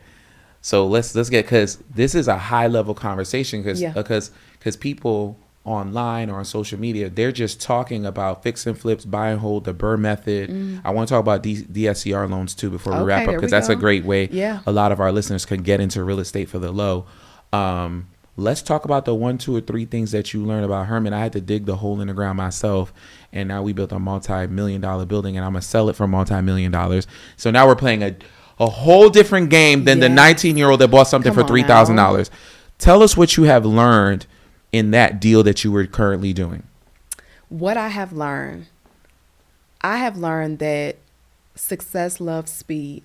So let's get, because this is a high level conversation, because people online or on social media, they're just talking about fix and flips, buy and hold, the Burr method. I want to talk about DSCR loans too before we wrap up, because that's a great way a lot of our listeners can get into real estate for the low. Let's talk about the 1, 2, or 3 things that you learned about Herman. I had to dig the hole in the ground myself, and now we built a multi-million-dollar building, and I'm gonna sell it for multi-million-dollars. So now we're playing a whole different game than the 19-year-old that bought something for $3,000. Tell us what you have learned in that deal that you were currently doing.
What I have learned that success loves speed.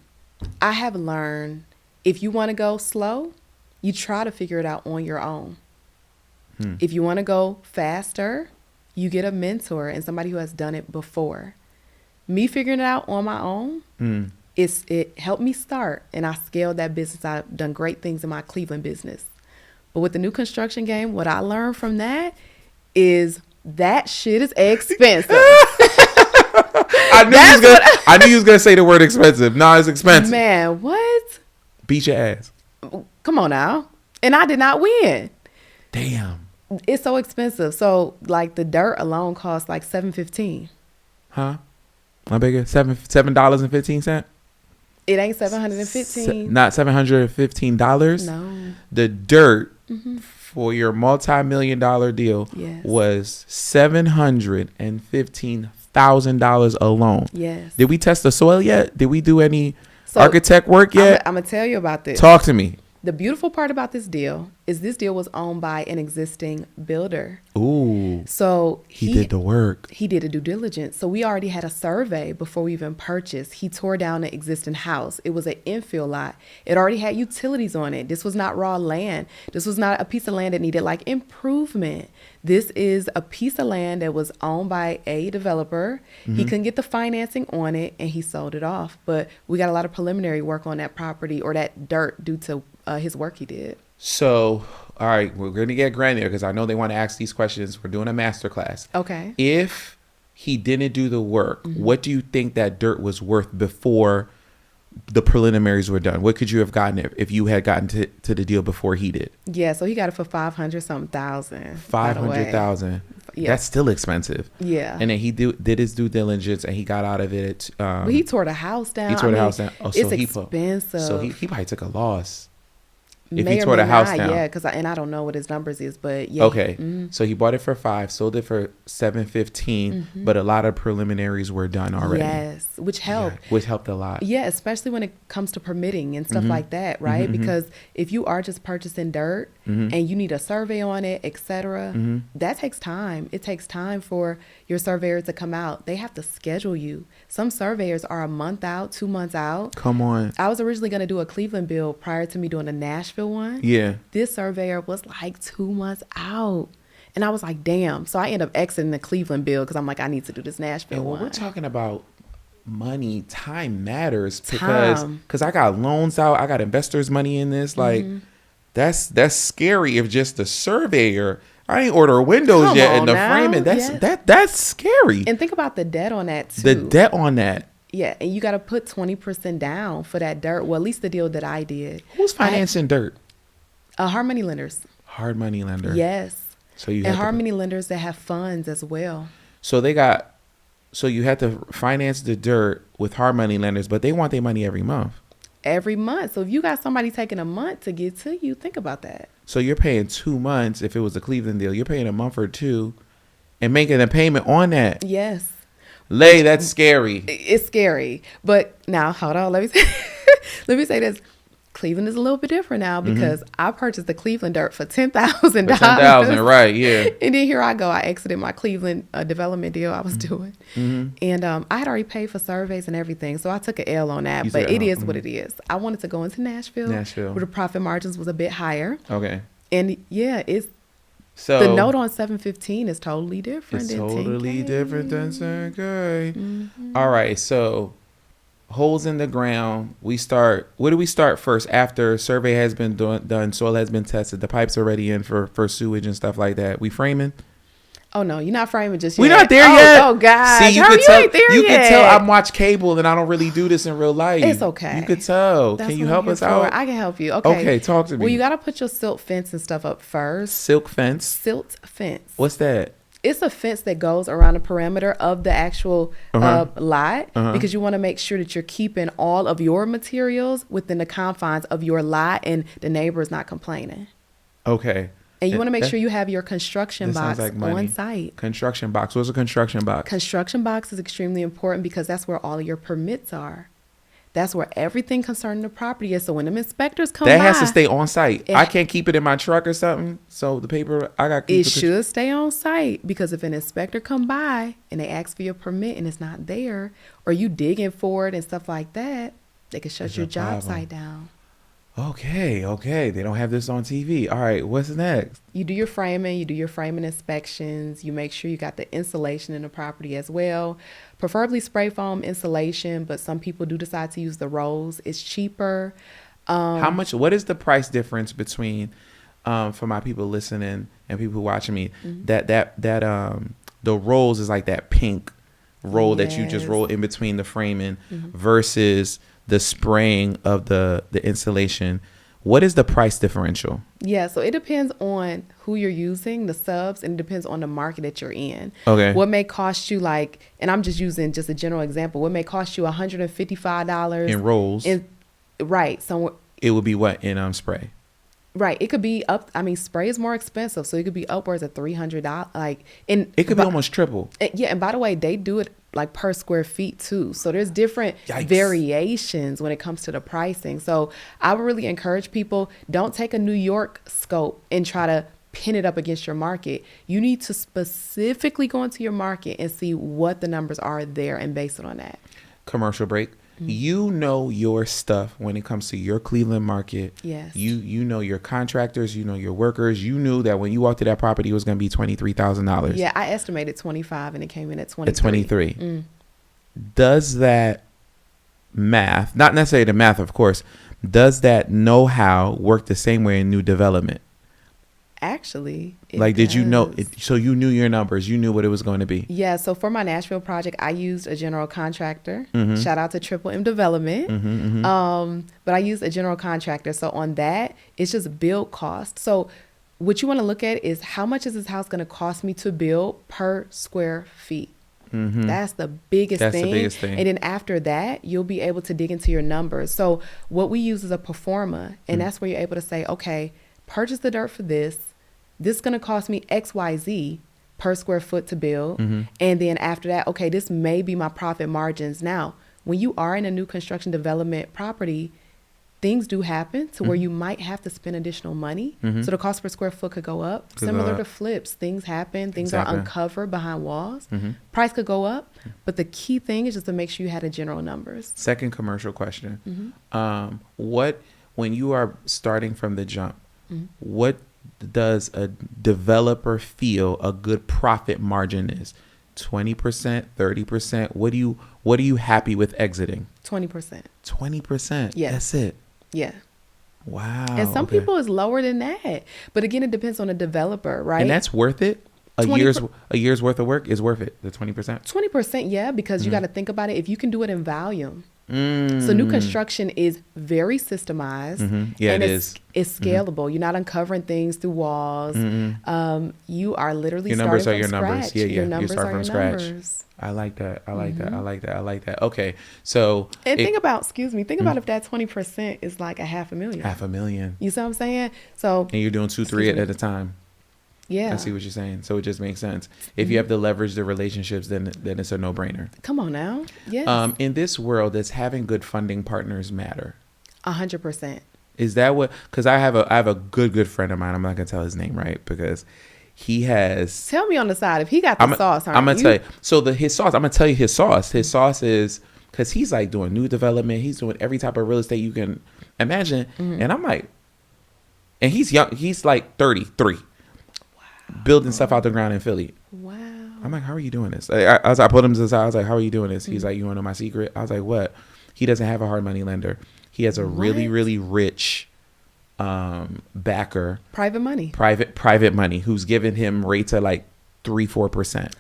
I have learned if you want to go slow, you try to figure it out on your own. If you want to go faster, you get a mentor and somebody who has done it before. Me figuring it out on my own, it helped me start, and I scaled that business. I've done great things in my Cleveland business. But with the new construction game, what I learned from that is that shit is expensive.
I knew you was gonna say the word expensive. No, it's expensive.
Man, what?
Beat your ass.
Come on now. And I did not win.
Damn.
It's so expensive. So like the dirt alone costs like $7.15.
Huh? How big is $7.15?
It ain't $715.
Not $715.
No.
The dirt for your multi-million-dollar deal was $715,000 alone.
Yes.
Did we test the soil yet? Did we do any architect work yet?
I'm gonna tell you about this.
Talk to me.
The beautiful part about this deal is this deal was owned by an existing builder.
Ooh.
So
he did the work.
He did a due diligence. So we already had a survey before we even purchased. He tore down an existing house. It was an infill lot. It already had utilities on it. This was not raw land. This was not a piece of land that needed like improvement. This is a piece of land that was owned by a developer. He couldn't get the financing on it, and he sold it off. But we got a lot of preliminary work on that property, or that dirt, due to his work he did.
So, all right, we're going to get granular because I know they want to ask these questions. We're doing a masterclass.
Okay.
If he didn't do the work, what do you think that dirt was worth before the preliminaries were done? What could you have gotten if you had gotten to the deal before he did?
Yeah, so he got it for $500-something thousand.
$500,000. Yeah. That's still expensive.
Yeah.
And then he did his due diligence, and he got out of it.
But he tore the house down. Oh, so it's expensive.
So he probably took a loss. If
May
he tore the house down.
Yeah, because I don't know what his numbers is, but yeah.
Okay, so he bought it for $5, sold it for $7.15, but a lot of preliminaries were done already.
Yes, which helped.
Yeah, which helped a lot.
Yeah, especially when it comes to permitting and stuff like that, right? Because if you are just purchasing dirt and you need a survey on it, etc., that takes time. It takes time for your surveyor to come out. They have to schedule you. Some surveyors are a month out, 2 months out.
Come on.
I was originally going to do a Cleveland build prior to me doing a Nashville one.
Yeah.
This surveyor was like 2 months out. And I was like, damn. So I ended up exiting the Cleveland build because I'm like, I need to do this Nashville
and when
one.
we're talking about money, time matters because I got loans out. I got investors' money in this. Like, that's scary if just the surveyor... I ain't order windows yet in the framing. That's scary.
And think about the debt on that too.
The debt on that.
Yeah, and you got to put 20% down for that dirt. Well, at least the deal that I did.
Who's financing dirt?
Hard money lenders.
Hard money lender.
Yes.
So you
and hard money lenders that have funds as well.
So you had to finance the dirt with hard money lenders, but they want their money every month.
Every month. So if you got somebody taking a month to get to you, think about that.
So you're paying 2 months. If it was a Cleveland deal, you're paying a month or two and making a payment on that.
Yes.
That's scary.
It's scary. But now, hold on. Let me say this. Cleveland is a little bit different now because I purchased the Cleveland dirt for $10,000.
$10,000, right? Yeah.
And then here I go. I exited my Cleveland development deal I was doing. And I had already paid for surveys and everything. So I took an L on that. But it is what it is. I wanted to go into Nashville. Where the profit margins was a bit higher.
Okay.
And yeah,
so
the note on 715 is totally different.
It's totally different than 10K. All right. So holes in the ground. Where do we start first? After survey has been done, soil has been tested, the pipes are ready in for sewage and stuff like that. We framing?
Oh no, you're not framing just yet.
We're not there yet.
Oh God,
see, you
ain't there
you
yet.
can tell I'm watch cable and I don't really do this in real life.
It's okay.
You could tell.
That's
can you
what
help
I'm
us
here for.
out?
I can help you. Okay,
talk to me.
Well, you gotta put your silt fence and stuff up first.
Silk fence.
Silt fence.
What's that?
It's a fence that goes around the perimeter of the actual lot because you want to make sure that you're keeping all of your materials within the confines of your lot and the neighbor is not complaining.
Okay.
And you want to make sure you have your construction box on site.
Construction box. What's a construction box?
Construction box is extremely important because that's where all of your permits are. That's where everything concerning the property is. So when them inspectors come by,
that has to stay on site. I can't keep it in my truck or something. So the paper, I got to keep
it. It should stay on site because if an inspector come by and they ask for your permit and it's not there, or you digging for it and stuff like that, they can shut your job site down.
Okay. They don't have this on TV. All right. What's next?
You do your framing. You do your framing inspections. You make sure you got the insulation in the property as well. Preferably spray foam insulation, but some people do decide to use the rolls. It's cheaper.
What is the price difference between, for my people listening and people watching me, that the rolls is like that pink roll that you just roll in between the framing versus the spraying of the insulation. What is the price differential?
Yeah, so it depends on who you're using, the subs, and it depends on the market that you're in.
Okay.
What may cost you and I'm just using just a general example, what may cost you $155
in rolls?
Right. Somewhere. It
would be what in spray?
Right. It could be spray is more expensive, so it could be upwards of $300.
It could be almost triple.
Yeah, and by the way, they do it per square feet too. So there's different variations when it comes to the pricing. So I would really encourage people, don't take a New York scope and try to pin it up against your market. You need to specifically go into your market and see what the numbers are there and base it on that.
Commercial break. You know your stuff when it comes to your Cleveland market.
Yes.
You know your contractors, you know your workers. You knew that when you walked to that property, it was going to be $23,000.
Yeah, I estimated 25 and it came in at 23.
At 23. Does that math, not necessarily the math, of course, does that know-how work the same way in new development?
Actually,
did you know it, so you knew your numbers, you knew what it was going to be?
Yeah, so for my Nashville project, I used a general contractor. Shout out to Triple M Development. But I used a general contractor. So on that, it's just build cost. So what you want to look at is how much is this house going to cost me to build per square feet? That's the biggest thing. And then after that, you'll be able to dig into your numbers. So what we use is a pro forma, and that's where you're able to say, okay, purchase the dirt for this. This is going to cost me XYZ per square foot to build. And then after that, okay, this may be my profit margins. Now, when you are in a new construction development property, things do happen to where you might have to spend additional money. So the cost per square foot could go up. Similar to flips, things happen. Things are uncovered behind walls. Price could go up. But the key thing is just to make sure you had the general numbers.
Second commercial question. When you are starting from the jump, what does a developer feel a good profit margin is? 20%, 30%? What are you happy with exiting?
20%.
20%.
Yeah.
That's it.
Yeah.
Wow.
And some people is lower than that. But again, it depends on the developer, right?
And that's worth it? A year's worth of work is worth it, the 20%?
20%, yeah, because you got to think about it. If you can do it in volume. So new construction is very systemized.
Yeah,
and
it is.
It's scalable. You're not uncovering things through walls. You are literally
your numbers
starting
are
from
your
scratch.
numbers. Yeah,
your numbers
you start
are
from
your
scratch.
numbers.
I like that. I like that. I like that. I like that. Okay, so
and think about if that 20% is like $500,000.
$500,000.
You see what I'm saying? So
and you're doing 2-3 at a time.
Yeah.
I see what you're saying. So it just makes sense. If you have to leverage the relationships, then it's a no-brainer.
Come on now. Yes.
In this world, does having good funding partners matter?
100%.
Is that what? Because I have a good friend of mine. I'm not gonna tell his name, right? Because he has.
Tell me on the side if he got the sauce.
I'm gonna tell you. So his sauce. I'm gonna tell you his sauce. His sauce is because he's like doing new development. He's doing every type of real estate you can imagine. And I'm like, and he's young. He's like 33, building stuff out the ground in Philly.
Wow.
I'm like, how are you doing this? I put him to the side. I was like, how are you doing this? He's like, you want to know my secret? I was like, what? He doesn't have a hard money lender. He has a really, really rich backer.
Private money.
Private money who's giving him rates at like 3-4%.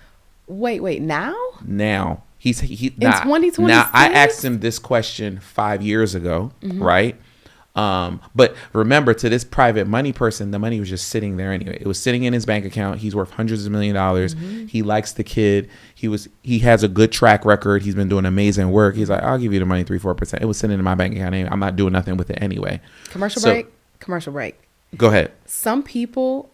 Wait, now?
Now. He in
2026?
Now, I asked him this question 5 years ago, right? But remember, to this private money person, the money was just sitting there anyway. It was sitting in his bank account. He's worth hundreds of $1 million. He likes the kid. He has a good track record. He's been doing amazing work. He's like, I'll give you the money 3-4%. It was sitting in my bank account anyway. I'm not doing nothing with it anyway.
Commercial break.
Go ahead.
Some people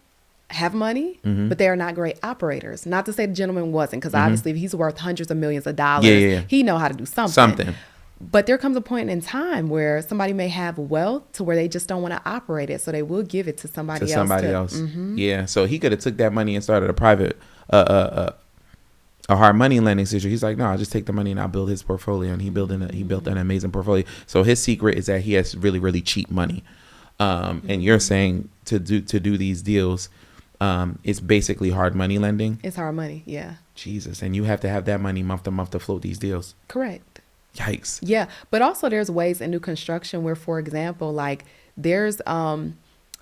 have money, but they are not great operators. Not to say the gentleman wasn't, because obviously if he's worth hundreds of millions of dollars, he know how to do something. But there comes a point in time where somebody may have wealth to where they just don't want to operate it, so they will give it to somebody else.
Yeah. So he could have took that money and started a private, a hard money lending situation. He's like, no, I'll just take the money and I'll build his portfolio. And he built an amazing portfolio. So his secret is that he has really, really cheap money. And you're saying to do these deals, it's basically hard money lending.
It's hard money, yeah.
Jesus, and you have to have that money month to month to float these deals.
Correct.
Yikes.
Yeah, but also there's ways in new construction where, for example, like there's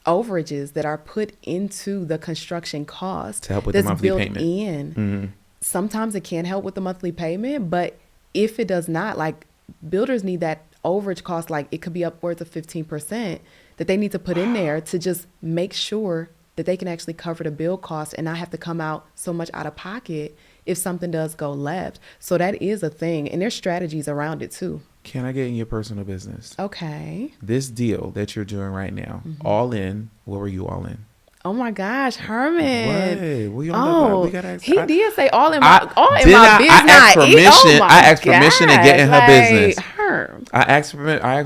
overages that are put into the construction cost
to help with the monthly
built
payment.
In. Sometimes it can help with the monthly payment, but if it does not, like builders need that overage cost, like it could be upwards of 15% that they need to put in there to just make sure that they can actually cover the build cost and not have to come out so much out of pocket if something does go left. So that is a thing, and there's strategies around it too.
Can I get in your personal business?
Okay.
This deal that you're doing right now, all in, what were you all in?
Oh my gosh, Herman.
What?
Oh,
we gotta ask,
he did say all in
my
business.
I asked permission to get in her business.
Herm.
I asked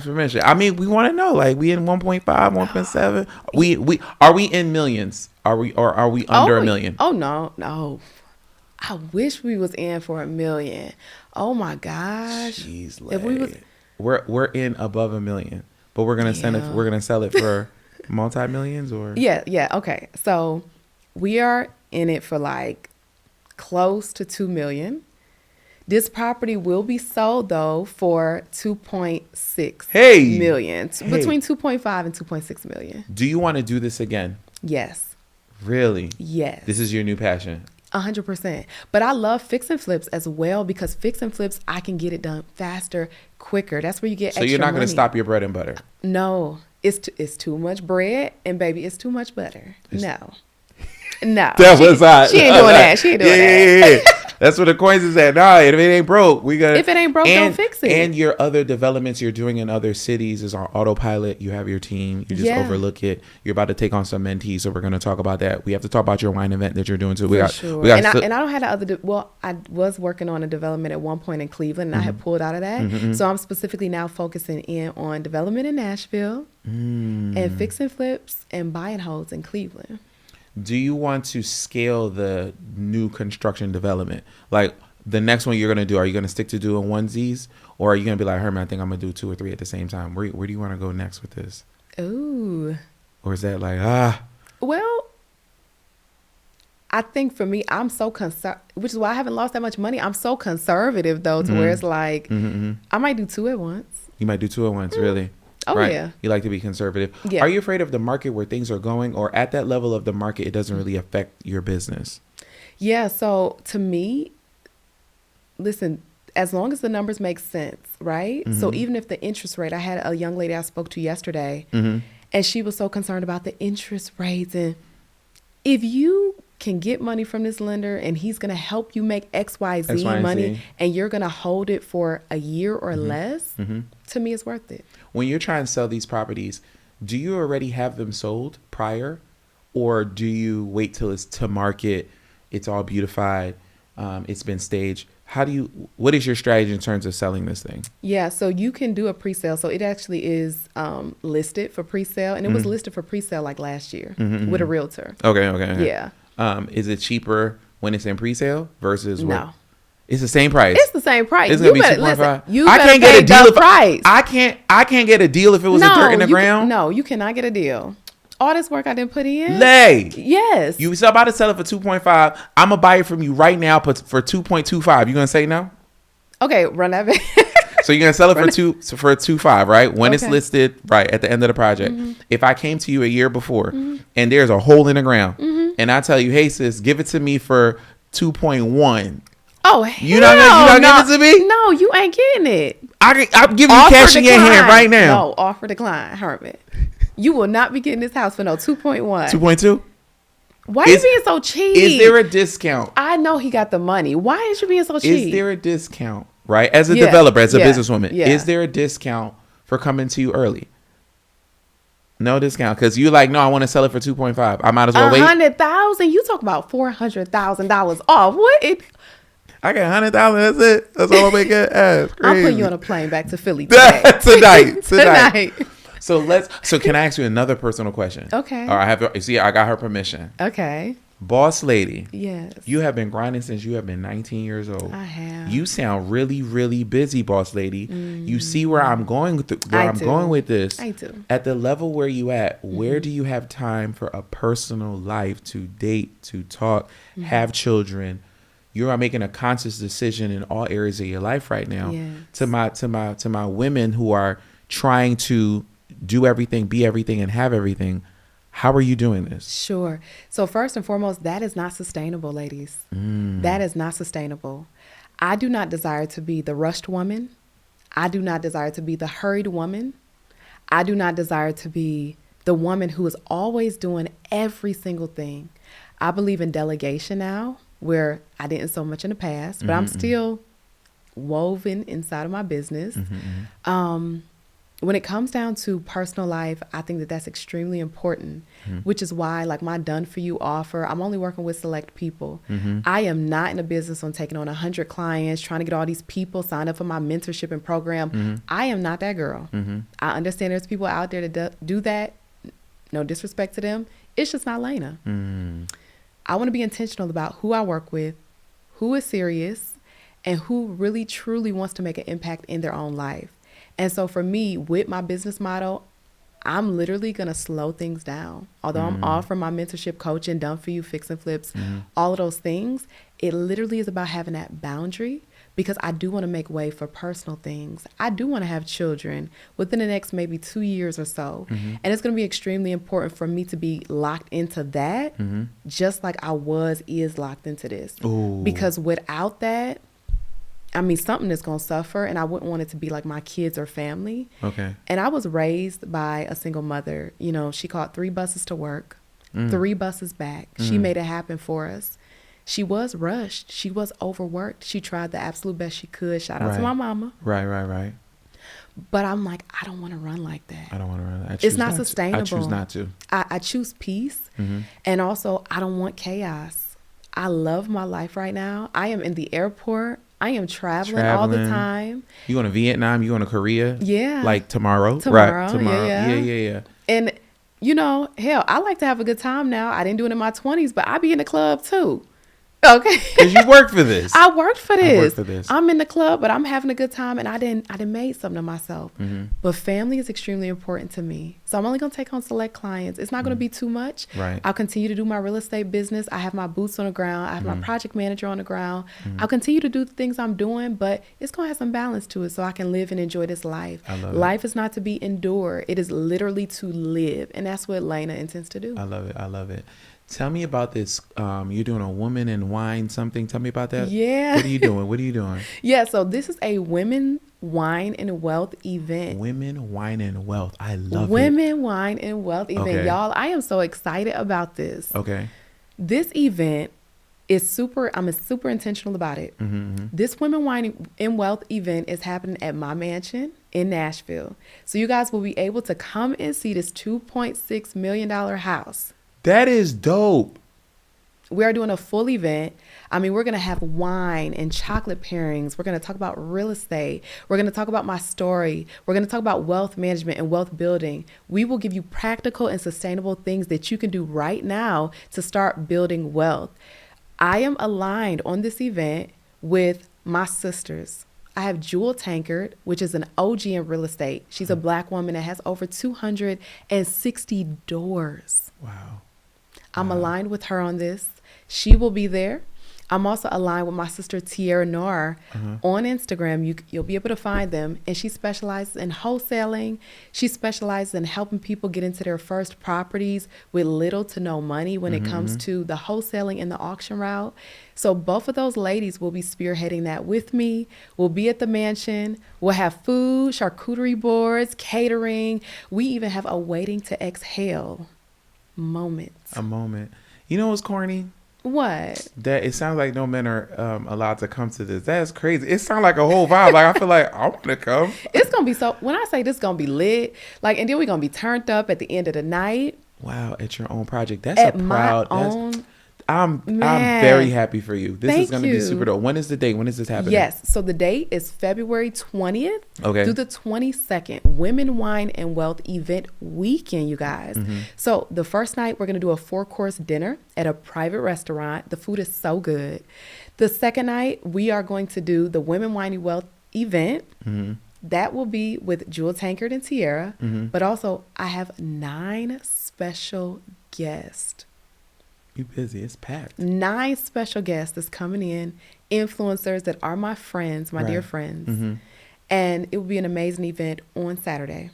permission. I mean, we want to know, like, we in 1.5, 1.7. We are we in millions? Are we under a million?
Oh no. I wish we was in for $1 million. Oh my gosh.
Jeez,
if
we're in above $1 million, but we're gonna sell it for multi-millions or
yeah. Okay, so we are in it for like close to $2 million. This property will be sold though for 2.6 million, between 2.5 and 2.6 million.
Do you want to do this again?
Yes.
Really?
Yes.
This is your new passion.
100%. But I love fix and flips as well, because fix and flips, I can get it done faster, quicker. That's where you get extra money.
So you're not going to stop your bread and butter?
No. It's too much bread, and baby, it's too much butter. No.
That was hot.
She ain't doing that. She ain't doing that.
Yeah. That's what the coins is at. Nah, if it ain't broke,
don't fix it.
And your other developments you're doing in other cities is on autopilot. You have your team. You just overlook it. You're about to take on some mentees, so we're going to talk about that. We have to talk about your wine event that you're doing too.
And I don't have the other. I was working on a development at one point in Cleveland, and I had pulled out of that. So I'm specifically now focusing in on development in Nashville and fix and flips and buy and holds in Cleveland.
Do you want to scale the new construction development? Like the next one you're going to do, are you going to stick to doing onesies, or are you going to be like, Herman, I think I'm going to do 2 or 3 at the same time? Where do you want to go next with this?
Ooh.
Or is that like,
Well, I think for me, I'm so which is why I haven't lost that much money. I'm so conservative though, to where it's like, I might do 2 at once.
You might do 2 at once, really?
Oh,
right?
Yeah.
You like to be conservative.
Yeah.
Are you afraid of the market where things are going, or at that level of the market, it doesn't really affect your business?
Yeah. So to me, listen, as long as the numbers make sense, right? So even if the interest rate, I had a young lady I spoke to yesterday, and she was so concerned about the interest rates. And if you can get money from this lender and he's going to help you make XYZ money, and you're going to hold it for a year or less, to me, it's worth it.
When you're trying to sell these properties, do you already have them sold prior, or do you wait till it's to market, it's all beautified, It's been staged. What is your strategy in terms of selling this thing?
Yeah, so you can do a pre-sale. So it actually is listed for pre-sale, and it was listed for pre-sale like last year with a realtor.
Okay.
Yeah.
Is it cheaper when it's in pre-sale versus
No.
what? It's the same price.
It's the same price.
It's gonna be 2.5.
Listen, you
I
better
can't get
pay
a deal
the
if
price.
I can't get a deal if it was a dirt in the ground.
No, you cannot get a deal. All this work I didn't put in. Yes.
You about to sell it for 2.5. I'm gonna buy it from you right now for 2.25. You gonna say no?
Okay, run that back.
So you're gonna sell it for 2.5, right? When it's
Okay.
listed, right at the end of the project. If I came to you a year before and there's a hole in the ground, and I tell you, hey sis, give it to me for 2.1.
Oh,
You not giving it to me?
No, you ain't getting it.
I'm giving you cash in your hand right now.
No, offer decline, Herman. You will not be getting this house for no 2.1.
2.2.
Why are you being so cheap?
Is there a discount?
I know he got the money. Why is you being so cheap?
Is there a discount, right? As a developer, as a businesswoman,
yeah.
Is there a discount for coming to you early? No discount because you're like, no, I want to sell it for 2.5. I might as well wait.
$100,000. You talk about $400,000 off. What?
I got 100,000. That's it. That's all I make it.
I'm putting you on a plane back to Philly today.
tonight. So can I ask you another personal question?
Okay.
Or I got her permission.
Okay.
Boss lady.
Yes.
You have been grinding since you have been 19 years old.
I have.
You sound really, really busy, boss lady. You see where I'm going with going with this.
I do.
At the level where you at, where do you have time for a personal life to date, to talk, have children? You are making a conscious decision in all areas of your life right now.
Yes.
To my women who are trying to do everything, be everything, and have everything. How are you doing this?
Sure. So first and foremost, that is not sustainable, ladies. That is not sustainable. I do not desire to be the rushed woman. I do not desire to be the hurried woman. I do not desire to be the woman who is always doing every single thing. I believe in delegation now, where I didn't so much in the past, but I'm still woven inside of my business. When it comes down to personal life, I think that that's extremely important, which is why, like my done for you offer, I'm only working with select people. I am not in a business on taking on 100 clients, trying to get all these people signed up for my mentorship and program. I am not that girl. I understand there's people out there that do that. No disrespect to them. It's just not Lena. I want to be intentional about who I work with, who is serious, and who really truly wants to make an impact in their own life. And so for me, with my business model, I'm literally going to slow things down. Although I'm offering my mentorship, coaching, done for you, fix and flips, all of those things, it literally is about having that boundary because I do want to make way for personal things. I do want to have children within the next maybe 2 years or so. And it's going to be extremely important for me to be locked into that, just like is locked into this.
Ooh.
Because without that, I mean, something is going to suffer, and I wouldn't want it to be like my kids or family.
Okay.
And I was raised by a single mother. You know, she caught 3 buses to work, 3 buses back. She made it happen for us. She was rushed. She was overworked. She tried the absolute best she could. Shout out to my mama.
Right.
But I'm like, I don't want to run like that.
I don't want to run that.
It's not sustainable.
I choose not to.
I choose peace. And also, I don't want chaos. I love my life right now. I am in the airport. I am traveling all the time.
You going to Vietnam? You going to Korea?
Yeah.
Like tomorrow?
Right.
Tomorrow.
Yeah. And, you know, hell, I like to have a good time now. I didn't do it in my 20s, but I be in the club too. Okay.
Because you worked for this.
I worked for this. I'm in the club, but I'm having a good time, and I didn't made something of myself. But family is extremely important to me. So I'm only going to take on select clients. It's not going to be too much.
Right.
I'll continue to do my real estate business. I have my boots on the ground. I have my project manager on the ground. I'll continue to do the things I'm doing, but it's going to have some balance to it so I can live and enjoy this life. Life is not to be endured. It is literally to live. And that's what Lena intends to do.
I love it. Tell me about this. You're doing a woman and wine something. Tell me about that.
Yeah.
What are you doing?
Yeah. So this is a women, wine, and wealth event.
Women, wine, and wealth. I love it.
Women, wine, and wealth event.
Okay.
Y'all, I am so excited about this.
Okay.
This event is I'm super intentional about it. This Women, Wine, and Wealth event is happening at my mansion in Nashville. So you guys will be able to come and see this $2.6 million house.
That is dope.
We are doing a full event. I mean, we're going to have wine and chocolate pairings. We're going to talk about real estate. We're going to talk about my story. We're going to talk about wealth management and wealth building. We will give you practical and sustainable things that you can do right now to start building wealth. I am aligned on this event with my sisters. I have Jewel Tankard, which is an OG in real estate. She's a Black woman that has over 260 doors.
Wow.
I'm aligned with her on this. She will be there. I'm also aligned with my sister Tiara Noir on Instagram. You'll be able to find them. And she specializes in wholesaling. She specializes in helping people get into their first properties with little to no money when it comes to the wholesaling and the auction route. So both of those ladies will be spearheading that with me. We'll be at the mansion. We'll have food, charcuterie boards, catering. We even have a waiting to exhale moment.
A moment. You know what's corny?
What?
That it sounds like no men are allowed to come to this. That's crazy. It sounds like a whole vibe. Like I feel like I want to come.
It's gonna be so. When I say this is gonna be lit, like, and then we're gonna be turned up at the end of the night.
Wow, at your own project. That's
At
a proud.
my own.
I'm
Man.
very happy for you. This is
Thank
going to be
you.
super dope. When is the date? When is this happening?
Yes. So the date is February 20th
Okay.
through the 22nd. Women, Wine, and Wealth event weekend, you guys. So the first night, we're going to do a 4-course dinner at a private restaurant. The food is so good. The second night, we are going to do the Women, Wine, and Wealth event. That will be with Jewel Tankard and Tiara. But also, I have 9 special guests.
You busy. It's packed.
9 special guests that's coming in, influencers that are my friends, my dear
Right.
friends. And it will be an amazing event on Saturday.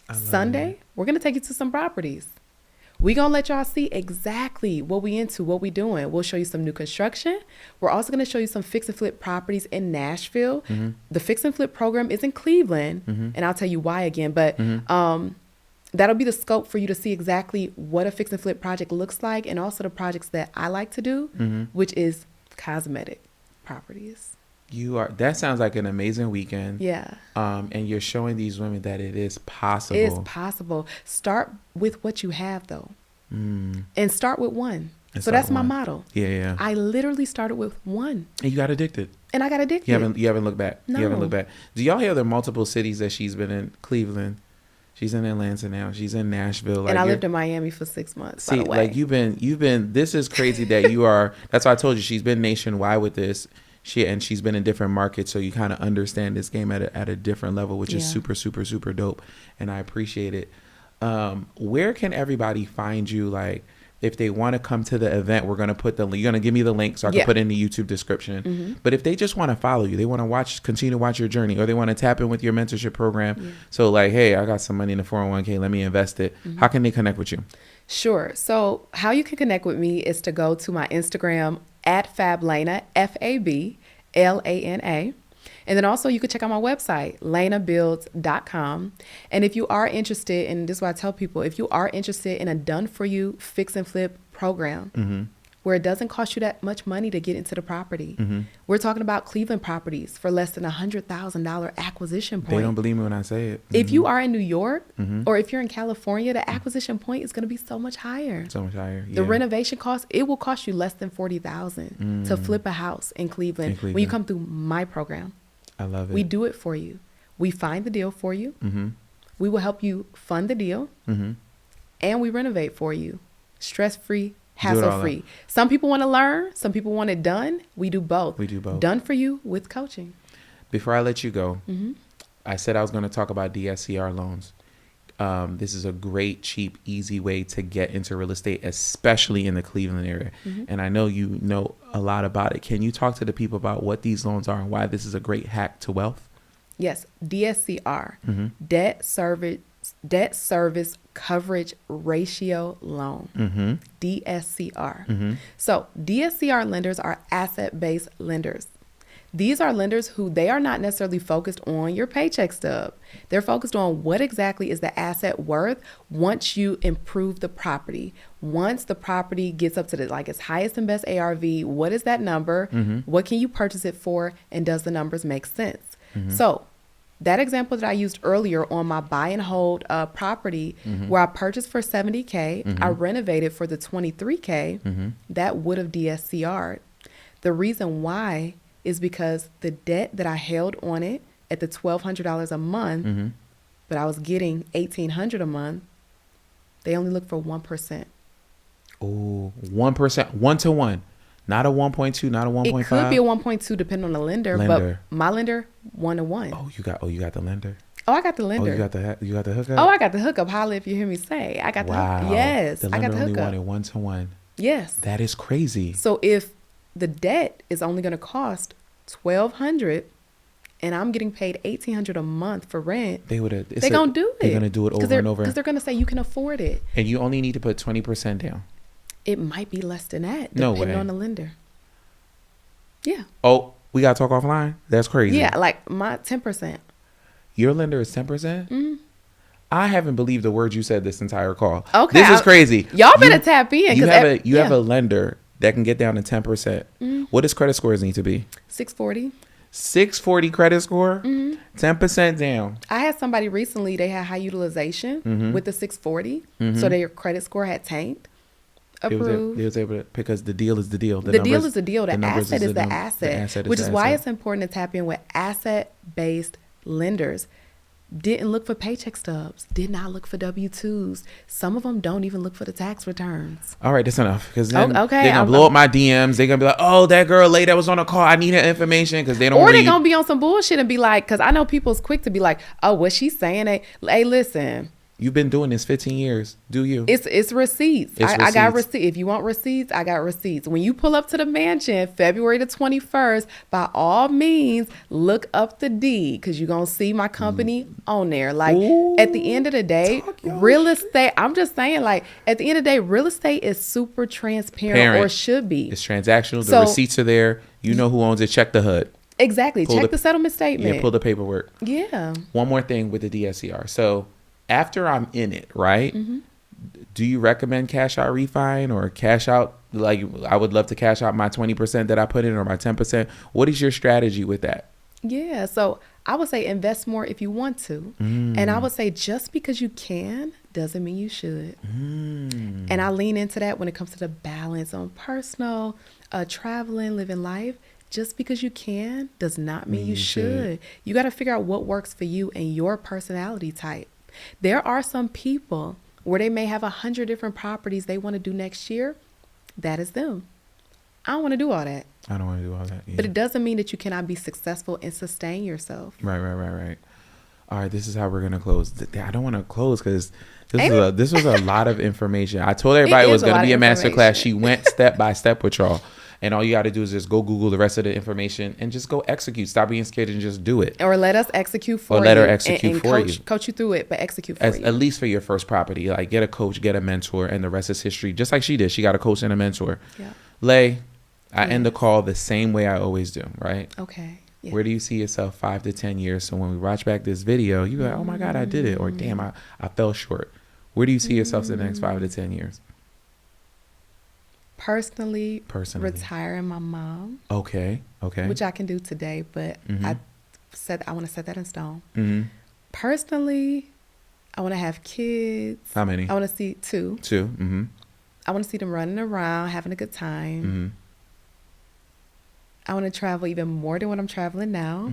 I love
Sunday, we're going to take you to some properties. We're going to let y'all see exactly what we into, what we doing. We'll show you some new construction. We're also going to show you some fix and flip properties in Nashville. The fix and flip program is in Cleveland, and I'll tell you why again. But that'll be the scope for you to see exactly what a fix and flip project looks like, and also the projects that I like to do, which is cosmetic properties.
You are. That sounds like an amazing weekend.
Yeah.
And you're showing these women that it is possible.
It's possible. Start with what you have, though, and start with one.
And
So
start
that's
with
my
one.
motto.
Yeah.
I literally started with one,
And you got addicted.
and I got addicted.
You haven't looked back.
No.
You haven't looked back. Do y'all hear the multiple cities that she's been in? Cleveland. She's in Atlanta now. She's in Nashville. Like
And I lived in Miami for 6 months.
See,
by the way.
like you've been. This is crazy that you are. That's why I told you she's been nationwide with this. She's been in different markets, so you kind of understand this game at a different level, which is
Yeah.
super, super, super dope, and I appreciate it. Where can everybody find you? Like, if they want to come to the event, we're gonna put you're gonna give me the link so I can
Yeah.
put it in the YouTube description. But if they just want to follow you, they want to continue to watch your journey, or they want to tap in with your mentorship program. So like, hey, I got some money in the 401k, let me invest it. How can they connect with you?
Sure. So how you can connect with me is to go to my Instagram at FabLana, FABLANA. And then also you could check out my website, lenabuilds.com. And if you are interested, and this is what I tell people, if you are interested in a done-for-you fix and flip program, where it doesn't cost you that much money to get into the property. We're talking about Cleveland properties for less than $100,000 acquisition point.
They don't believe me when I say it.
If you are in New York or if you're in California, the acquisition point is going to be so much higher.
So much higher.
The
Yeah.
renovation cost, it will cost you less than $40,000 to flip a house in Cleveland, when you come through my program.
I love it.
We do it for you. We find the deal for you. We will help you fund the deal, and we renovate for you. Stress-free, hassle-free. Some people want to learn. Some people want it done. We do both.
We do both.
Done for you with coaching.
Before I let you go, I said I was going to talk about DSCR loans. This is a great, cheap, easy way to get into real estate, especially in the Cleveland area. And I know you know a lot about it. Can you talk to the people about what these loans are and why this is a great hack to wealth?
Yes, DSCR, debt service coverage ratio loan, DSCR. So DSCR lenders are asset-based lenders. These are lenders who they are not necessarily focused on your paycheck stub. They're focused on what exactly is the asset worth once you improve the property. Once the property gets up to its highest and best ARV, what is that number? What can you purchase it for? And does the numbers make sense? So that example that I used earlier on my buy and hold property where I purchased for $70K, I renovated for the $23K, that would have DSCR'd. The reason why is because the debt that I held on it at the $1,200 a month, but I was getting $1,800 a month, they only look for 1%.
Oh, 1%, 1 to 1. Not a 1.2, not a 1.5.
It could be a 1.2 depending on the lender, but my lender 1 to 1.
Oh, you got the lender.
Oh, I got the lender.
Oh, you got the hookup.
Oh, I got the hookup. Holla if you hear me say. I got the hookup. Yes,
the
I got
lender
the
only
hookup.
wanted 1 to 1.
Yes.
That is crazy.
So if the debt is only going to cost $1,200 and I'm getting paid $1,800 a month for rent, they're going to do it.
They're going to do it over and over.
Because they're going to say you can afford it.
And you only need to put 20% down.
It might be less than that,
depending
on the lender. Yeah.
Oh, we got to talk offline? That's crazy.
Yeah, like my 10%.
Your lender is 10%? Mm-hmm. I haven't believed the word you said this entire call.
Okay.
This is crazy.
Y'all better tap in.
You have a lender that can get down to 10%. Mm-hmm. What does credit scores need to be?
640.
640 credit score? 10% down.
I had somebody recently, they had high utilization with the 640. So their credit score had tanked. Approved.
They was able to, because the deal is the deal.
The deal is the deal. The asset is the asset. Which is why it's important to tap in with asset-based lenders. Didn't look for paycheck stubs. Did not look for W-2s. Some of them don't even look for the tax returns.
All right, that's enough. Because then they're going to
I'm
blow up my DMs. They're going to be like, oh, that girl lady that was on a call, I need her information, because they don't
Or they're going to be on some bullshit and be like, because I know people's quick to be like, oh, what she's saying? Hey, listen.
You've been doing this 15 years. Do you?
It's receipts. I got receipts. If you want receipts, I got receipts. When you pull up to the mansion, February the 21st, by all means, look up the deed because you're going to see my company on there. Like, at the end of the day, real estate, I'm just saying, like, at the end of the day, real estate is super transparent or should be.
It's transactional. The receipts are there. You know who owns it. Check the HUD.
Exactly. Check the settlement statement.
Yeah, pull the paperwork.
Yeah.
One more thing with the DSCR. So, after I'm in it, right? Do you recommend cash out refining or cash out? Like, I would love to cash out my 20% that I put in or my 10%. What is your strategy with that?
Yeah. So I would say invest more if you want to. And I would say just because you can doesn't mean you should. And I lean into that when it comes to the balance on personal, traveling, living life. Just because you can does not mean you should. You got to figure out what works for you and your personality type. There are some people where they may have 100 different properties they want to do next year. That is them. I don't want to do all that.
I don't want to do all that. Yeah.
But it doesn't mean that you cannot be successful and sustain yourself.
Right. All right, this is how we're going to close. I don't want to close because this was a lot of information. I told everybody it was going to be a masterclass. She went step by step with y'all. And all you got to do is just go Google the rest of the information and just go execute. Stop being scared and just do it.
Or let us execute for you.
Or let her execute for you.
Coach you through it, but execute for you.
At least for your first property. Like, get a coach, get a mentor, and the rest is history. Just like she did. She got a coach and a mentor. Yeah. Lay, I end the call the same way I always do, right?
Okay. Yeah.
Where do you see yourself 5 to 10 years? So when we watch back this video, you be like, oh my God, I did it. Or damn, I fell short. Where do you see yourself in the next 5 to 10 years?
Personally, retiring my mom.
Okay.
Which I can do today, but I want to set that in stone. Personally, I want to have kids.
How many?
I want to see 2.
2.
I want to see them running around, having a good time. I want to travel even more than what I'm traveling now.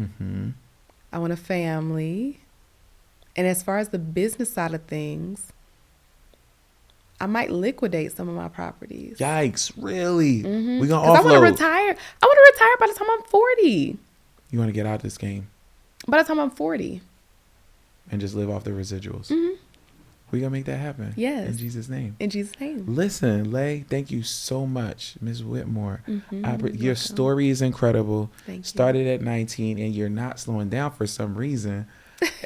I want a family. And as far as the business side of things, I might liquidate some of my properties.
Yikes, really? We're going to offload.
I want to retire. I want to retire by the time I'm 40.
You want to get out of this game?
By the time I'm 40.
And just live off the residuals. We're going to make that happen.
Yes.
In Jesus' name.
In Jesus' name.
Listen, Lay, thank you so much, Ms. Whitmore. Your story is incredible.
Thank you.
Started at 19 and you're not slowing down for some reason.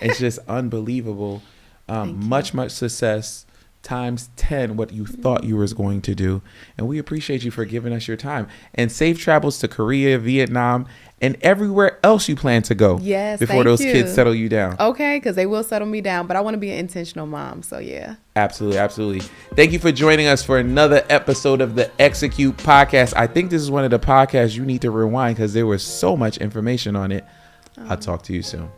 It's just unbelievable. Much success. Times 10 what you thought you was going to do. And we appreciate you for giving us your time. And safe travels to Korea, Vietnam, and everywhere else you plan to go.
Yes,
before those kids settle you down.
Okay, because they will settle me down. But I want to be an intentional mom. So yeah.
Absolutely. Thank you for joining us for another episode of the Execute Podcast. I think this is one of the podcasts you need to rewind because there was so much information on it. I'll talk to you soon.